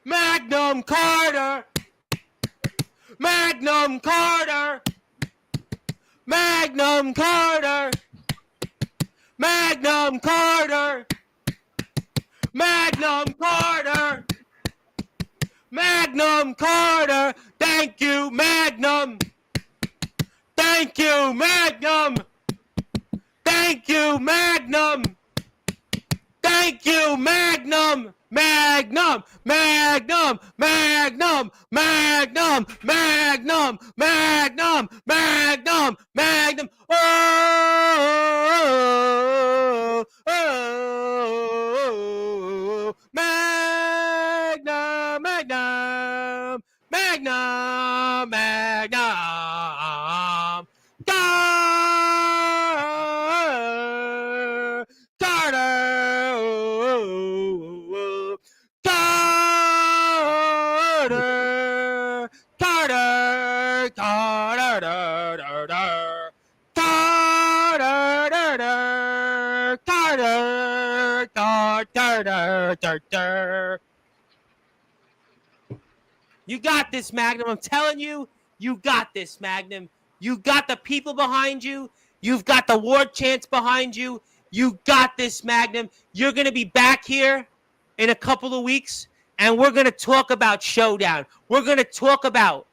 Magnum Carter. Magnum Carter. Magnum Carter. Magnum Carter. Magnum Carter. Magnum Carter. Thank you, Magnum. Thank you, Magnum. Thank you, Magnum. Thank you, Magnum. Magnum, Magnum, Magnum, Magnum, Magnum, Magnum, Magnum, Magnum. Oh, oh, Magnum, Magnum, Magnum, Magnum. Carter, Carter, Carter, Carter, Carter, Carter, Carter. You got this, Magnum. I'm telling you, you got this, Magnum. You got the people behind you. You've got the war chants behind you. You got this, Magnum. You're going to be back here in a couple of weeks, and we're going to talk about Showdown. We're going to talk about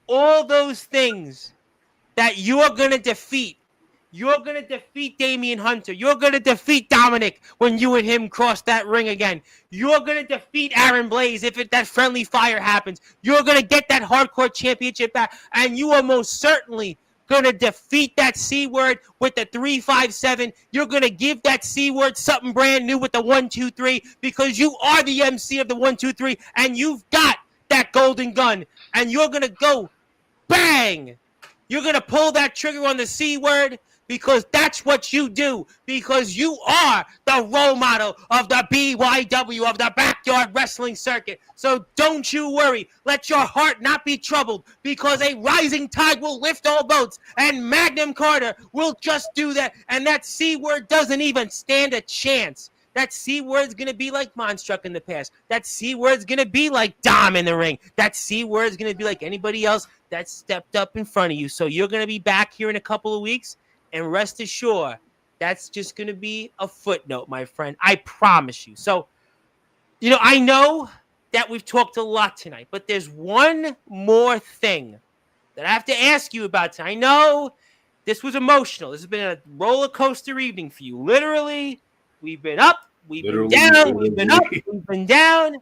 all those things that you're going to defeat. You're going to defeat Damian Hunter. You're going to defeat Dominic when you and him cross that ring again. You're going to defeat Aaron Blaze if that friendly fire happens. You're going to get that hardcore championship back, and you are most certainly going to defeat that C-word with the 357. You're going to give that C-word something brand new with the 1-2-3 because you are the MC of the 1-2-3, and you've got that golden gun, and you're going to go bang. You're going to pull that trigger on the C-word because that's what you do, because you are the role model of the BYW, of the backyard wrestling circuit. So don't you worry. Let your heart not be troubled, because a rising tide will lift all boats, and Magnum Carter will just do that, and that C-word doesn't even stand a chance. That C-word's going to be like Monstruck in the past. That C-word's going to be like Dom in the ring. That C-word's going to be like anybody else that stepped up in front of you. So you're going to be back here in a couple of weeks, and rest assured, that's just going to be a footnote, my friend. I promise you. So, I know that we've talked a lot tonight, but there's one more thing that I have to ask you about tonight. I know this was emotional. This has been a roller coaster evening for you. Literally, we've been up, we've been down, we've been up, we've been down.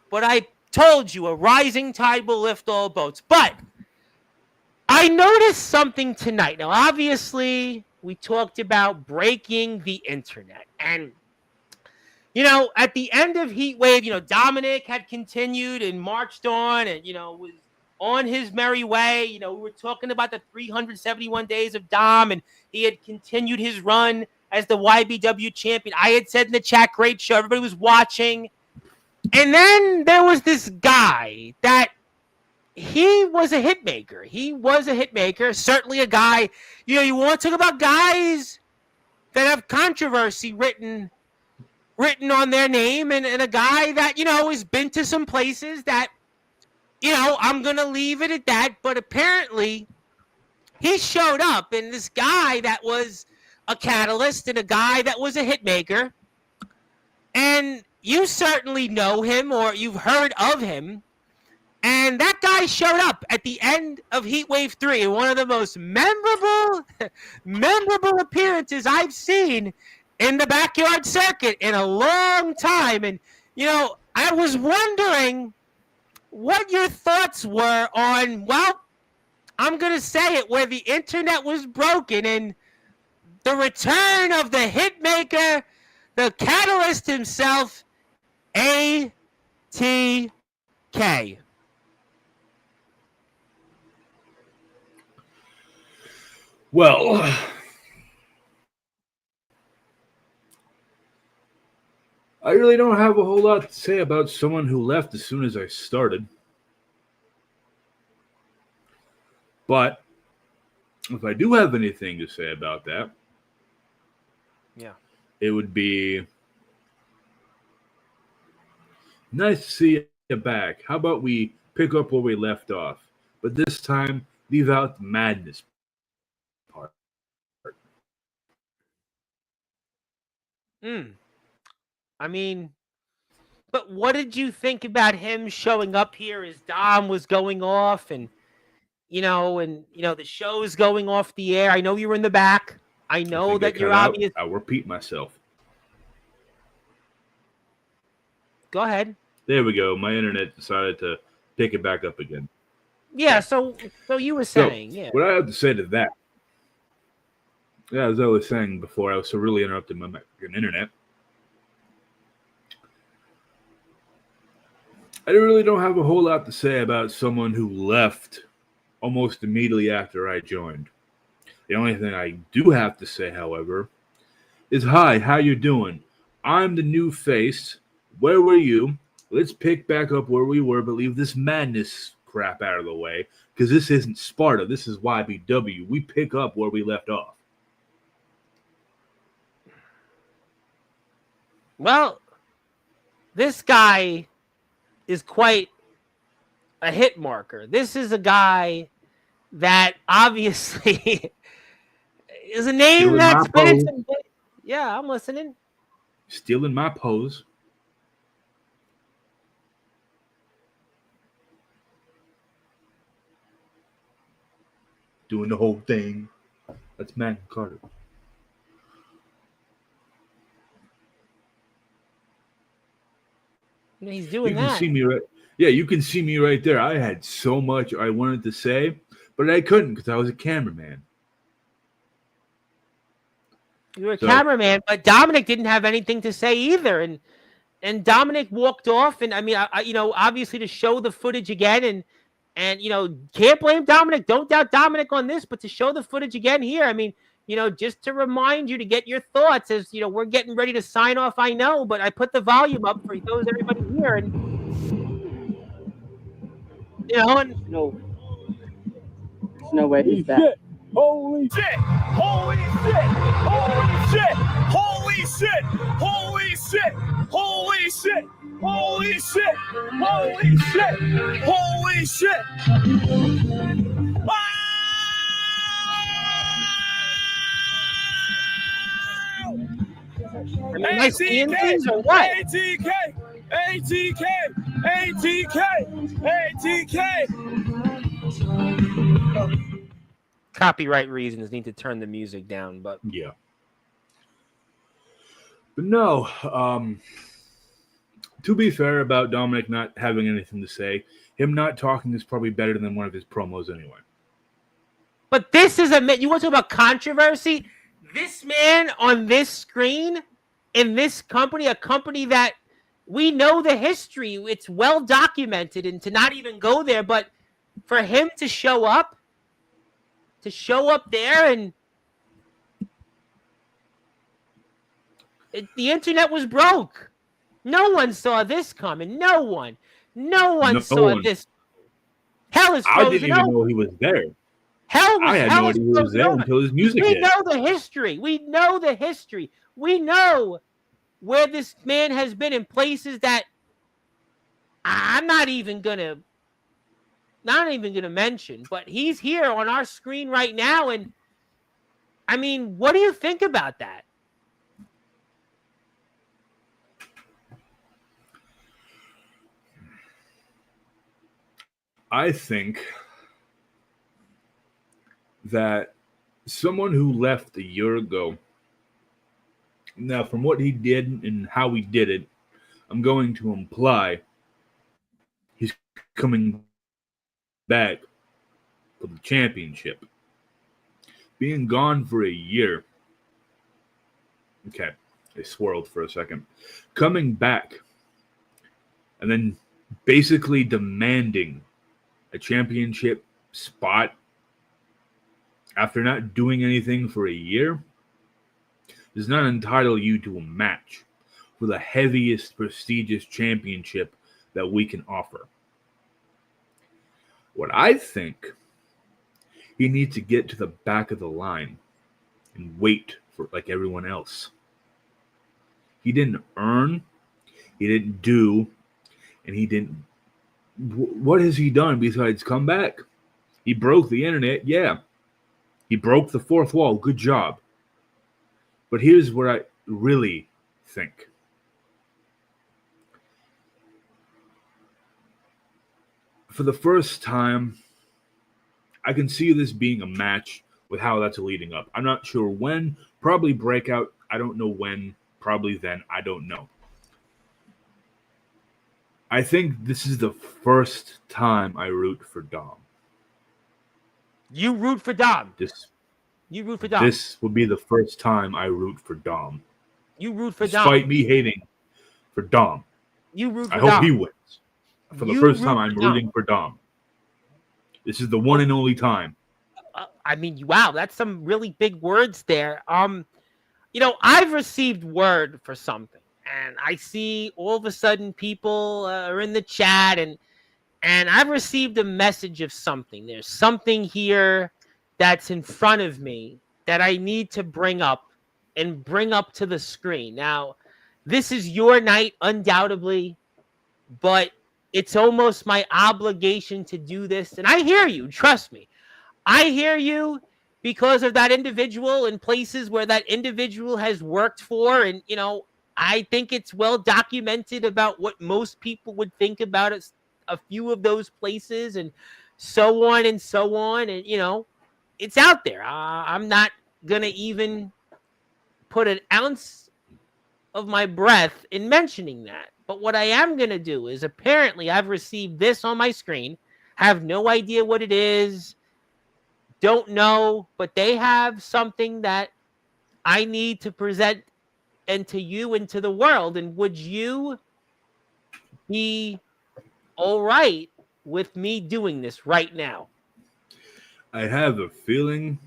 But I told you, a rising tide will lift all boats. But I noticed something tonight. Now, obviously, we talked about breaking the internet. And, at the end of Heat Wave, Dominic had continued and marched on and, was on his merry way. We were talking about the 371 days of Dom, and he had continued his run as the YBW champion. I had said in the chat, great show. Everybody was watching. And then there was this guy that he was a hit maker. He was a hit maker. Certainly a guy, you want to talk about guys that have controversy written on their name, and a guy that, has been to some places that, I'm going to leave it at that. But apparently he showed up, and this guy that was a catalyst and a guy that was a hit maker, and you certainly know him or you've heard of him. And that guy showed up at the end of Heat Wave 3 in one of the most memorable appearances I've seen in the backyard circuit in a long time. And, I was wondering what your thoughts were on, well, I'm going to say it, where the internet was broken and the return of the hit maker, the catalyst himself, ATK. Well, I really don't have a whole lot to say about someone who left as soon as I started. But if I do have anything to say about that, it would be nice to see it back. How about we pick up where we left off? But this time, leave out the madness part. I mean, but what did you think about him showing up here as Dom was going off and the show's going off the air? I know you were in the back. I know that you're obvious. I'll repeat myself. Go ahead. There we go. My internet decided to pick it back up again. Yeah, so you were saying, yeah. What I have to say to that, as I was saying before, I was so really interrupted my internet. I really don't have a whole lot to say about someone who left almost immediately after I joined. The only thing I do have to say, however, is hi, how you doing? I'm the new face. Where were you? Let's pick back up where we were, but leave this madness crap out of the way, because this isn't Sparta. This is YBW. We pick up where we left off. Well, this guy is quite a hit marker. This is a guy that obviously is a name that's been in some... Yeah, I'm listening. Stealing my pose. Doing the whole thing. That's Magnum Carter. He's doing you that. Can see me right. Yeah, you can see me right there. I had so much I wanted to say, but I couldn't because I was a cameraman. You were a cameraman, but Dominic didn't have anything to say either, and Dominic walked off. And I mean, obviously to show the footage again, and can't blame Dominic. Don't doubt Dominic on this, but to show the footage again here, I mean, just to remind you to get your thoughts as we're getting ready to sign off. I know, but I put the volume up for those everybody here, and no, there's no way he's back. Holy shit! Holy shit! Holy shit! Holy shit! Holy shit! Holy shit! Holy shit! Holy shit! Holy shit! Am I seeing things or what? ATK! ATK! ATK! ATK! Copyright reasons need to turn the music down, but yeah. But no, to be fair about Dominic not having anything to say, him not talking is probably better than one of his promos anyway. But this is you want to talk about controversy? This man on this screen in this company, a company that we know the history, it's well documented, and to not even go there, but for him to show up there, and the internet was broke. No one saw this coming. No one saw this. Hell is frozen. I didn't even know he was there. I had no idea he was there until his music hit. We know the history. We know the history. We know where this man has been in places that I'm not even gonna mention, but he's here on our screen right now. And I mean, what do you think about that? I think that someone who left a year ago, now from what he did and how he did it, I'm going to imply he's coming back for the championship. Being gone for a year. Okay, I swirled for a second. Coming back and then basically demanding a championship spot after not doing anything for a year does not entitle you to a match for the heaviest prestigious championship that we can offer. What I think, he needs to get to the back of the line and wait for like everyone else. He didn't earn, he didn't do, and he didn't What has he done besides come back? He broke the internet, yeah. He broke the fourth wall, good job. But here's what I really think. For the first time, I can see this being a match with how that's leading up. I'm not sure when, probably Breakout. I don't know when, probably then. I don't know. I think this is the first time I root for Dom. You root for Dom. You root for Dom. This will be the first time I root for Dom. You root for Dom. Despite me hating for Dom. You root for I Dom. hope he wins. For the first time, I'm rooting for Dom. This is the one and only time. I mean, wow, that's some really big words there. I've received word for something, and I see all of a sudden people are in the chat, and I've received a message of something. There's something here that's in front of me that I need to bring up to the screen. Now, this is your night, undoubtedly, but it's almost my obligation to do this. And I hear you, trust me. I hear you because of that individual in places where that individual has worked for. And, I think it's well documented about what most people would think about it, a few of those places and so on and so on. And, it's out there. I'm not going to even put an ounce of my breath in mentioning that. But what I am going to do is apparently I've received this on my screen, have no idea what it is, don't know, but they have something that I need to present and to you and to the world. And would you be all right with me doing this right now? I have a feeling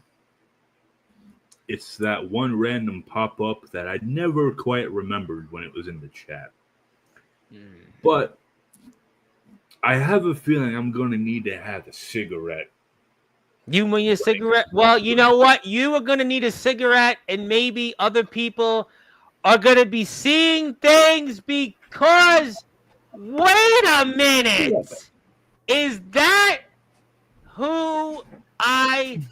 it's that one random pop-up that I never quite remembered when it was in the chat. But I have a feeling I'm going to need to have a cigarette. You mean a cigarette? Well, you know what? You are going to need a cigarette, and maybe other people are going to be seeing things because, wait a minute, is that who I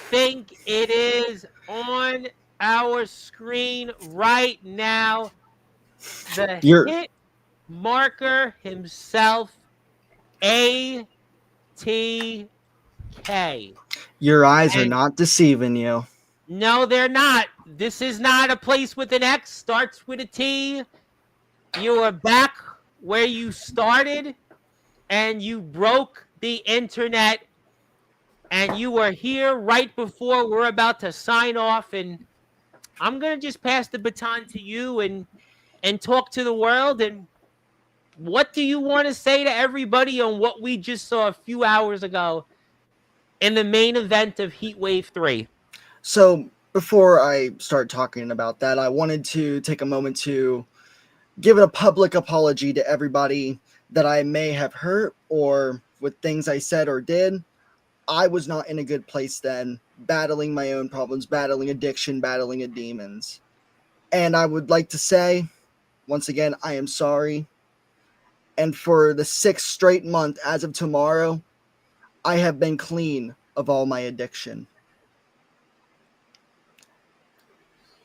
think it is on our screen right now? The hit marker himself, ATK. Your eyes are not deceiving you. No, they're not. This is not a place with an X, starts with a T. You are back where you started, and you broke the internet, and you are here right before we're about to sign off. And I'm going to just pass the baton to you and talk to the world. And what do you want to say to everybody on what we just saw a few hours ago in the main event of Heat Wave 3? So before I start talking about that, I wanted to take a moment to give a public apology to everybody that I may have hurt or with things I said or did. I was not in a good place then, battling my own problems, battling addiction, battling demons. And I would like to say, once again, I am sorry. And for the 6th straight month as of tomorrow, I have been clean of all my addiction.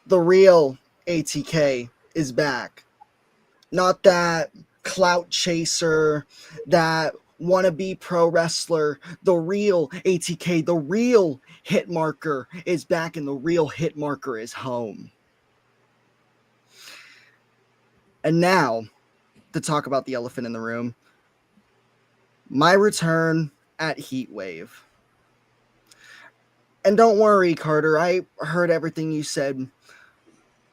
The real ATK is back. Not that clout chaser, that wannabe pro wrestler. The real ATK, the real hit marker is back, and the real hit marker is home. And now, to talk about the elephant in the room, my return at Heatwave. And don't worry, Carter, I heard everything you said.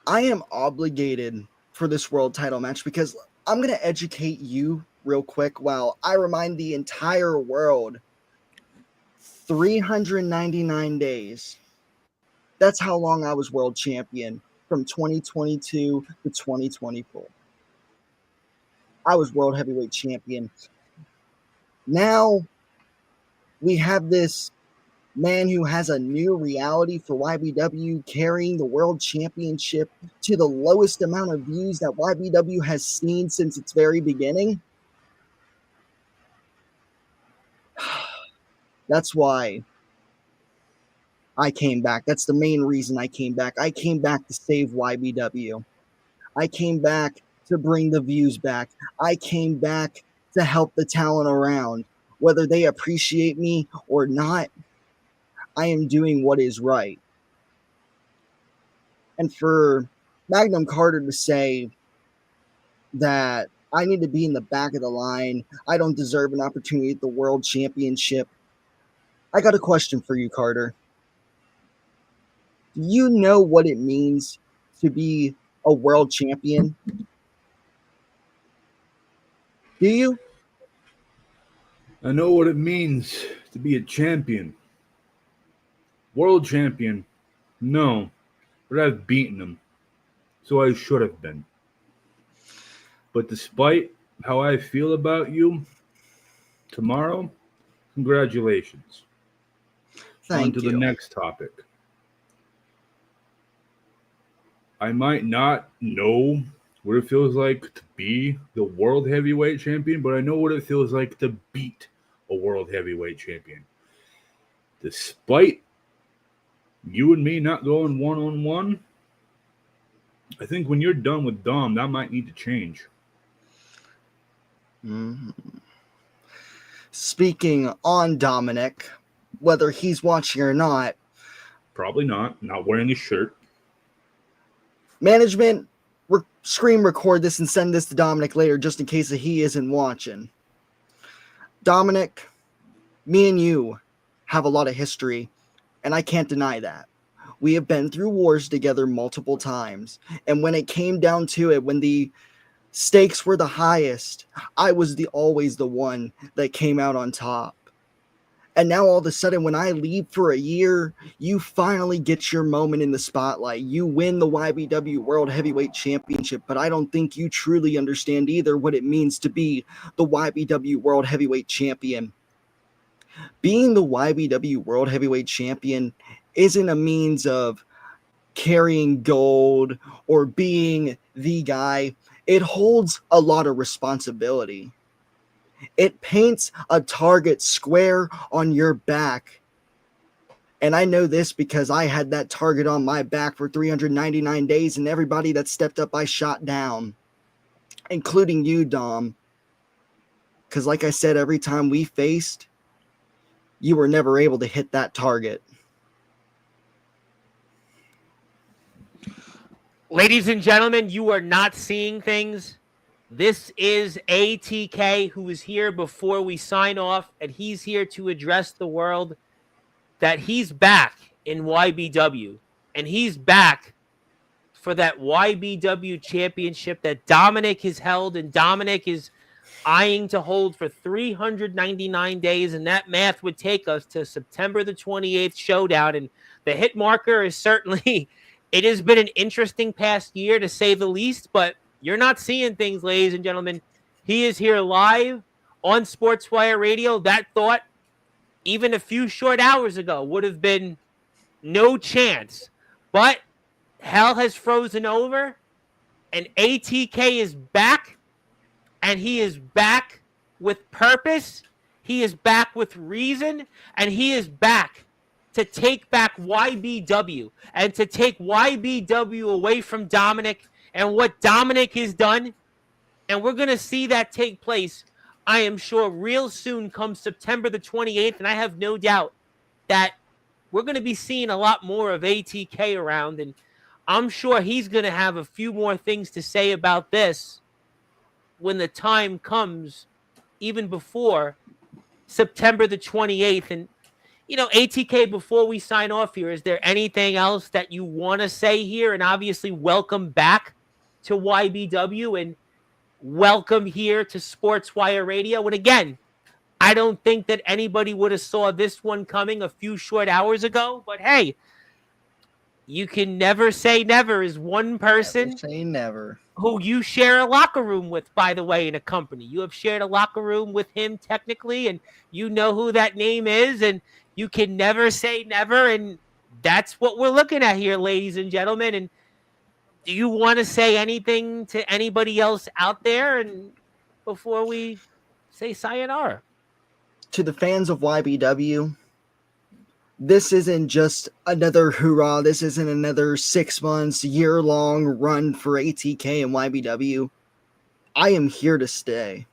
I am obligated for this world title match because I'm going to educate you real quick while I remind the entire world 399 days. That's how long I was world champion from 2022 to 2024. I was world heavyweight champion. Now we have this man who has a new reality for YBW, carrying the world championship to the lowest amount of views that YBW has seen since its very beginning. That's why I came back. That's the main reason I came back. I came back to save YBW. I came back to bring the views back. I came back to help the talent around. Whether they appreciate me or not, I am doing what is right. And for Magnum Carter to say that I need to be in the back of the line, I don't deserve an opportunity at the World Championship, I got a question for you, Carter. Do you know what it means to be a world champion? Do you? I know what it means to be a champion. World champion. No, but I've beaten him. So I should have been. But despite how I feel about you, tomorrow, congratulations. On Thank to you. the next topic. I might not know what it feels like to be the world heavyweight champion, but I know what it feels like to beat a world heavyweight champion. Despite you and me not going one-on-one, I think when you're done with Dom, that might need to change. Mm-hmm. Speaking on Dominic, whether he's watching or not, Probably not. Not wearing a shirt. management, screen record this and send this to Dominic later just in case that he isn't watching. Dominic, me and you have a lot of history, and I can't deny that. We have been through wars together multiple times, and when it came down to it, when the stakes were the highest, I was always the one that came out on top. And now all of a sudden, when I leave for a year, you finally get your moment in the spotlight. You win the YBW World Heavyweight Championship, but I don't think you truly understand either what it means to be the YBW World Heavyweight Champion. Being the YBW World Heavyweight Champion isn't a means of carrying gold or being the guy. It holds a lot of responsibility. It paints a target square on your back. And I know this because I had that target on my back for 399 days, and everybody that stepped up, I shot down, including you, Dom. Because like I said, every time we faced, you were never able to hit that target. Ladies and gentlemen, you are not seeing things. This is ATK, who is here before we sign off, and he's here to address the world that he's back in YBW, and he's back for that YBW championship that Dominic has held, and Dominic is eyeing to hold for 399 days, and that math would take us to September the 28th showdown, and the hit marker is certainly, it has been an interesting past year to say the least, but you're not seeing things, ladies and gentlemen. He is here live on Sportswire Radio. That thought, even a few short hours ago, would have been no chance. But hell has frozen over, and ATK is back, and he is back with purpose. He is back with reason, and he is back to take back YBW and to take YBW away from Dominic and what Dominic has done. And we're going to see that take place, I am sure, real soon come September the 28th. And I have no doubt that we're going to be seeing a lot more of ATK around. And I'm sure he's going to have a few more things to say about this when the time comes, even before September the 28th. And, you know, ATK, before we sign off here, is there anything else that you want to say here? And obviously, welcome back to YBW and welcome here to Sportswire Radio. And again, I don't think that anybody would have saw this one coming a few short hours ago. But hey, you can never say never is one person. Never say never. Who you share a locker room with, by the way, in a company. You have shared a locker room with him technically, and you know who that name is, and you can never say never, and that's what we're looking at here, ladies and gentlemen. And do you want to say anything to anybody else out there and before we say sayonara? to the fans of YBW, this isn't just another hurrah. This isn't another 6 months, year-long run for ATK and YBW. I am here to stay.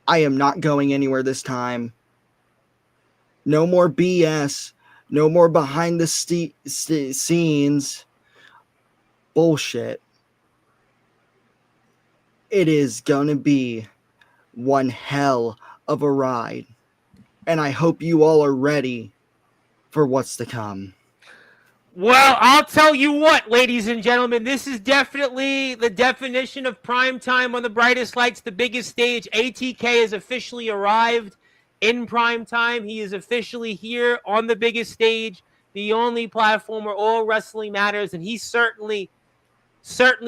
I am not going anywhere this time. No more BS. No more behind the scenes bullshit. It is going to be one hell of a ride. And I hope you all are ready for what's to come. Well, I'll tell you what, ladies and gentlemen, this is definitely the definition of prime time on the brightest lights, the biggest stage. ATK has officially arrived in prime time. He is officially here on the biggest stage, the only platform where all wrestling matters, and he certainly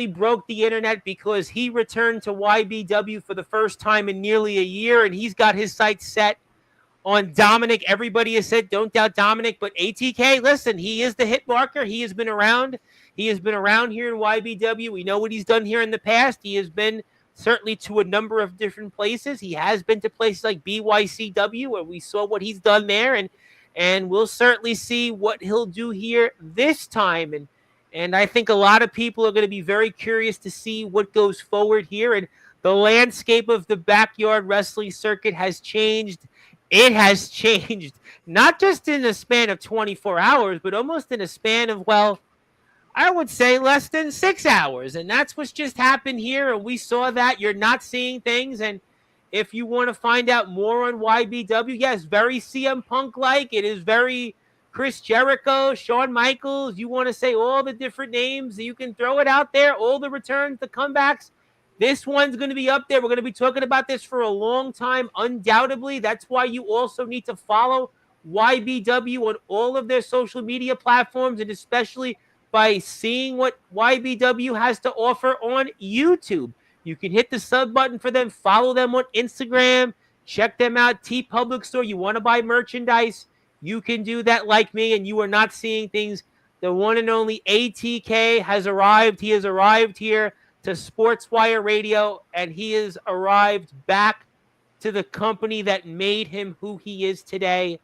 broke the internet because he returned to YBW for the first time in nearly a year, and he's got his sights set on Dominic. Everybody has said, don't doubt Dominic, but ATK, listen, he is the hit marker. He has been around. He has been around here in YBW. We know what he's done here in the past. He has been certainly to a number of different places. He has been to places like BYCW, where we saw what he's done there, and we'll certainly see what he'll do here this time. And I think a lot of people are going to be very curious to see what goes forward here. And the landscape of the backyard wrestling circuit has changed. It has changed, not just in a span of 24 hours, but almost in a span of, well, I would say less than 6 hours. And that's what's just happened here. And we saw that. You're not seeing things. And if you want to find out more on YBW, yes, very CM Punk-like. It is very Chris Jericho, Shawn Michaels. You want to say all the different names. You can throw it out there. All the returns, the comebacks. This one's going to be up there. We're going to be talking about this for a long time, undoubtedly. That's why you also need to follow YBW on all of their social media platforms, and especially by seeing what YBW has to offer on YouTube. You can hit the sub button for them, follow them on Instagram, check them out, TeePublic Store. You want to buy merchandise, you can do that like me, and you are not seeing things. The one and only ATK has arrived. He has arrived here to Sportswire Radio, and he has arrived back to the company that made him who he is today,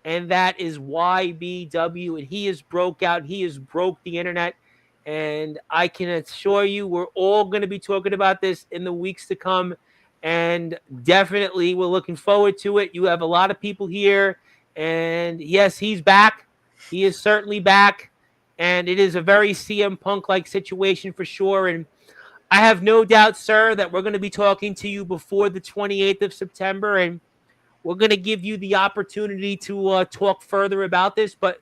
and that is YBW. And he has broke out. He has broke the internet, and I can assure you we're all going to be talking about this in the weeks to come, and definitely we're looking forward to it. You have a lot of people here, and yes, he's back. He is certainly back, and it is a very CM Punk-like situation for sure. And I have no doubt, sir, that we're going to be talking to you before the 28th of September, and we're going to give you the opportunity to talk further about this. But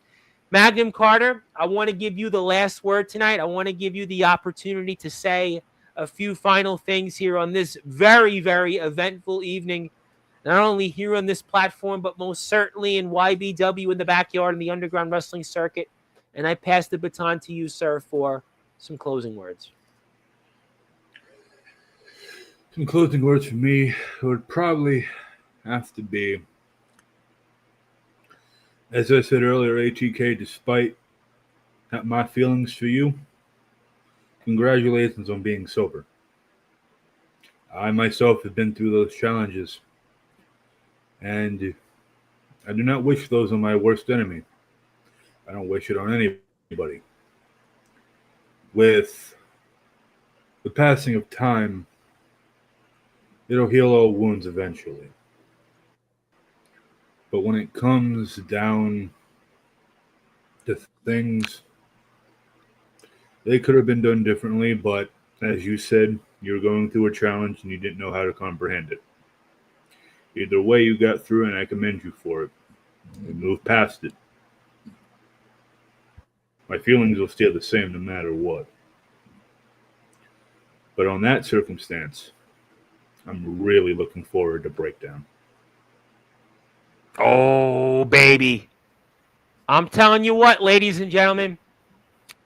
Magnum Carter, I want to give you the last word tonight. I want to give you the opportunity to say a few final things here on this very, very eventful evening, not only here on this platform, but most certainly in YBW in the backyard in the underground wrestling circuit. And I pass the baton to you, sir, for some closing words. Some closing words for me would probably have to be, as I said earlier, ATK, despite my feelings for you, congratulations on being sober. I myself have been through those challenges, and I do not wish those on my worst enemy. I don't wish it on anybody. With the passing of time, it'll heal all wounds eventually. But when it comes down to things, they could have been done differently, but as you said, you're going through a challenge and you didn't know how to comprehend it. Either way, you got through, and I commend you for it. You moved past it. My feelings will stay the same no matter what. But on that circumstance, I'm really looking forward to Breakdown. Oh, baby. I'm telling you what, ladies and gentlemen,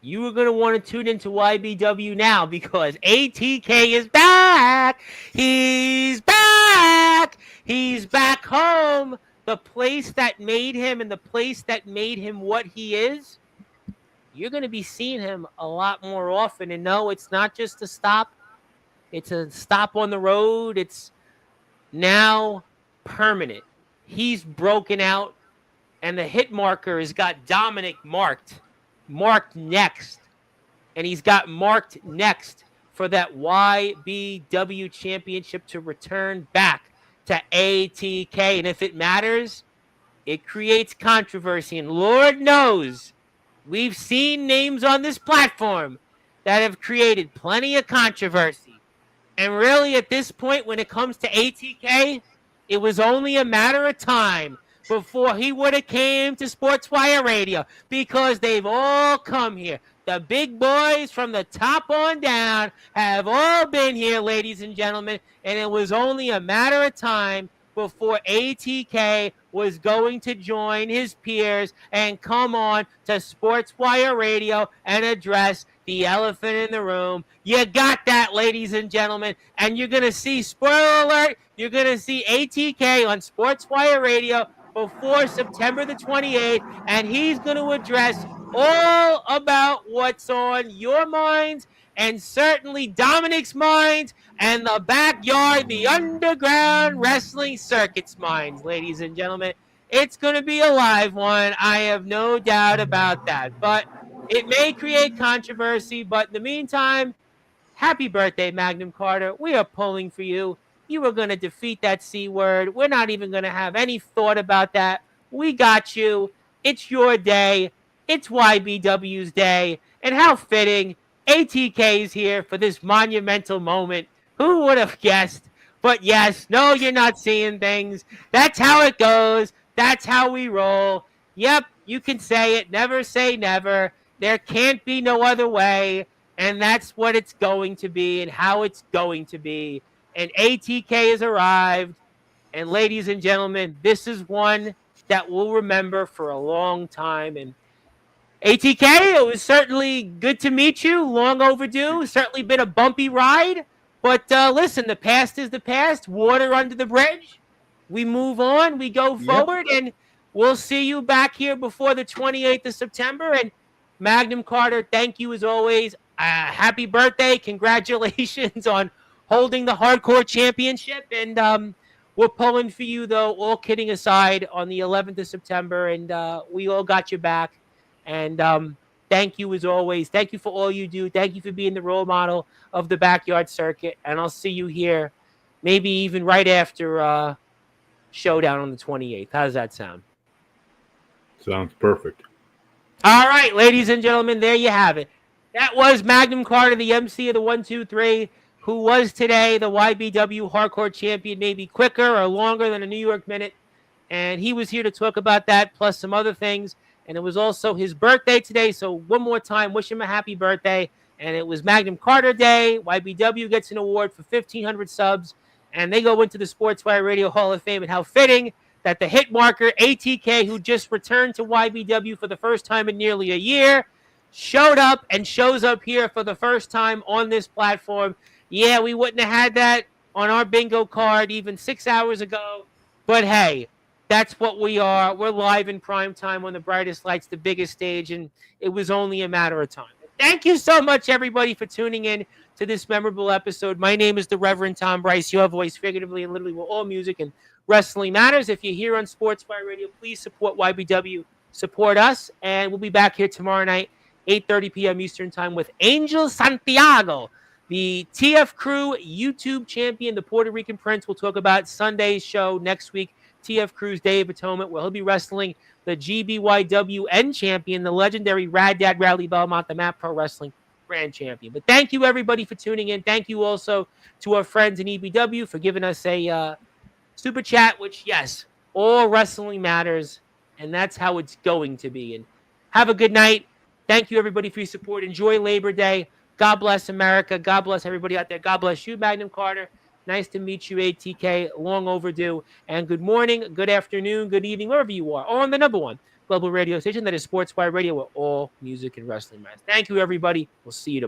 you are going to want to tune into YBW now because ATK is back. He's back. He's back home. The place that made him and the place that made him what he is. You're going to be seeing him a lot more often. And no, it's not just a stop. It's a stop on the road. It's now permanent. He's broken out, and the hit marker has got Dominic marked next. And he's got marked next for that YBW championship to return back to ATK. And if it matters, it creates controversy. And Lord knows we've seen names on this platform that have created plenty of controversy. And really, at this point, when it comes to ATK, it was only a matter of time before he would have came to Sportswire Radio, because they've all come here. The big boys from the top on down have all been here, ladies and gentlemen, and it was only a matter of time before ATK was going to join his peers and come on to Sportswire Radio and address the elephant in the room. You got that, ladies and gentlemen, and you're going to see, spoiler alert, you're going to see ATK on Sportswire Radio before September the 28th, and he's going to address all about what's on your minds, and certainly Dominic's minds, and the backyard, the underground wrestling circuit's minds, ladies and gentlemen. It's going to be a live one. I have no doubt about that. But it may create controversy, but in the meantime, happy birthday, Magnum Carter. We are pulling for you. You are going to defeat that C word. We're not even going to have any thought about that. We got you. It's your day. It's YBW's day. And how fitting, ATK is here for this monumental moment. Who would have guessed? But yes, no, you're not seeing things. That's how it goes. That's how we roll. Yep, you can say it. Never say never. There can't be no other way. And that's what it's going to be and how it's going to be. And ATK has arrived. And ladies and gentlemen, this is one that we'll remember for a long time. And ATK, it was certainly good to meet you. Long overdue. Certainly been a bumpy ride. But listen, the past is the past. Water under the bridge. We move on. We go forward. And we'll see you back here before the 28th of September. And Magnum Carter, thank you as always. Happy birthday. Congratulations on holding the Hardcore Championship. And we're pulling for you, though, all kidding aside, on the 11th of September. And we all got your back. And thank you as always. Thank you for all you do. Thank you for being the role model of the backyard circuit. And I'll see you here maybe even right after Showdown on the 28th. How does that sound? Sounds perfect. All right, ladies and gentlemen, there you have it. That was Magnum Carter, the MC of the 1, 2, 3, who was today the YBW Hardcore Champion, maybe quicker or longer than a New York Minute. And he was here to talk about that, plus some other things. And it was also his birthday today. So one more time, wish him a happy birthday. And it was Magnum Carter Day. YBW gets an award for 1,500 subs. And they go into the Sportswire Radio Hall of Fame. And how fitting that the hit marker, ATK, who just returned to YBW for the first time in nearly a year, showed up and shows up here for the first time on this platform. Yeah, we wouldn't have had that on our bingo card even 6 hours ago. But hey, that's what we are. We're live in prime time on the brightest lights, the biggest stage, and it was only a matter of time. Thank you so much, everybody, for tuning in to this memorable episode. My name is the Reverend Tom Bryce, your voice figuratively and literally, where all music and wrestling matters. If you're here on Sportswire Radio, please support YBW, support us, and we'll be back here tomorrow night, 8:30 p.m. Eastern Time, with Angel Santiago, the TF Crew YouTube champion, the Puerto Rican Prince. We'll talk about Sunday's show next week, TF Crew's Day of Atonement, where he'll be wrestling the GBYWN champion, the legendary Rad Dad Rowley Belmont, the Map Pro Wrestling Grand Champion. But thank you, everybody, for tuning in. Thank you also to our friends in EBW for giving us a super chat, which, yes, all wrestling matters, and that's how it's going to be. And have a good night. Thank you, everybody, for your support. Enjoy Labor Day. God bless America. God bless everybody out there. God bless you, Magnum Carter. Nice to meet you, ATK. Long overdue. And good morning, good afternoon, good evening, wherever you are. On the number one global radio station that is Sportswire Radio, where all music and wrestling matters. Thank you, everybody. We'll see you tomorrow.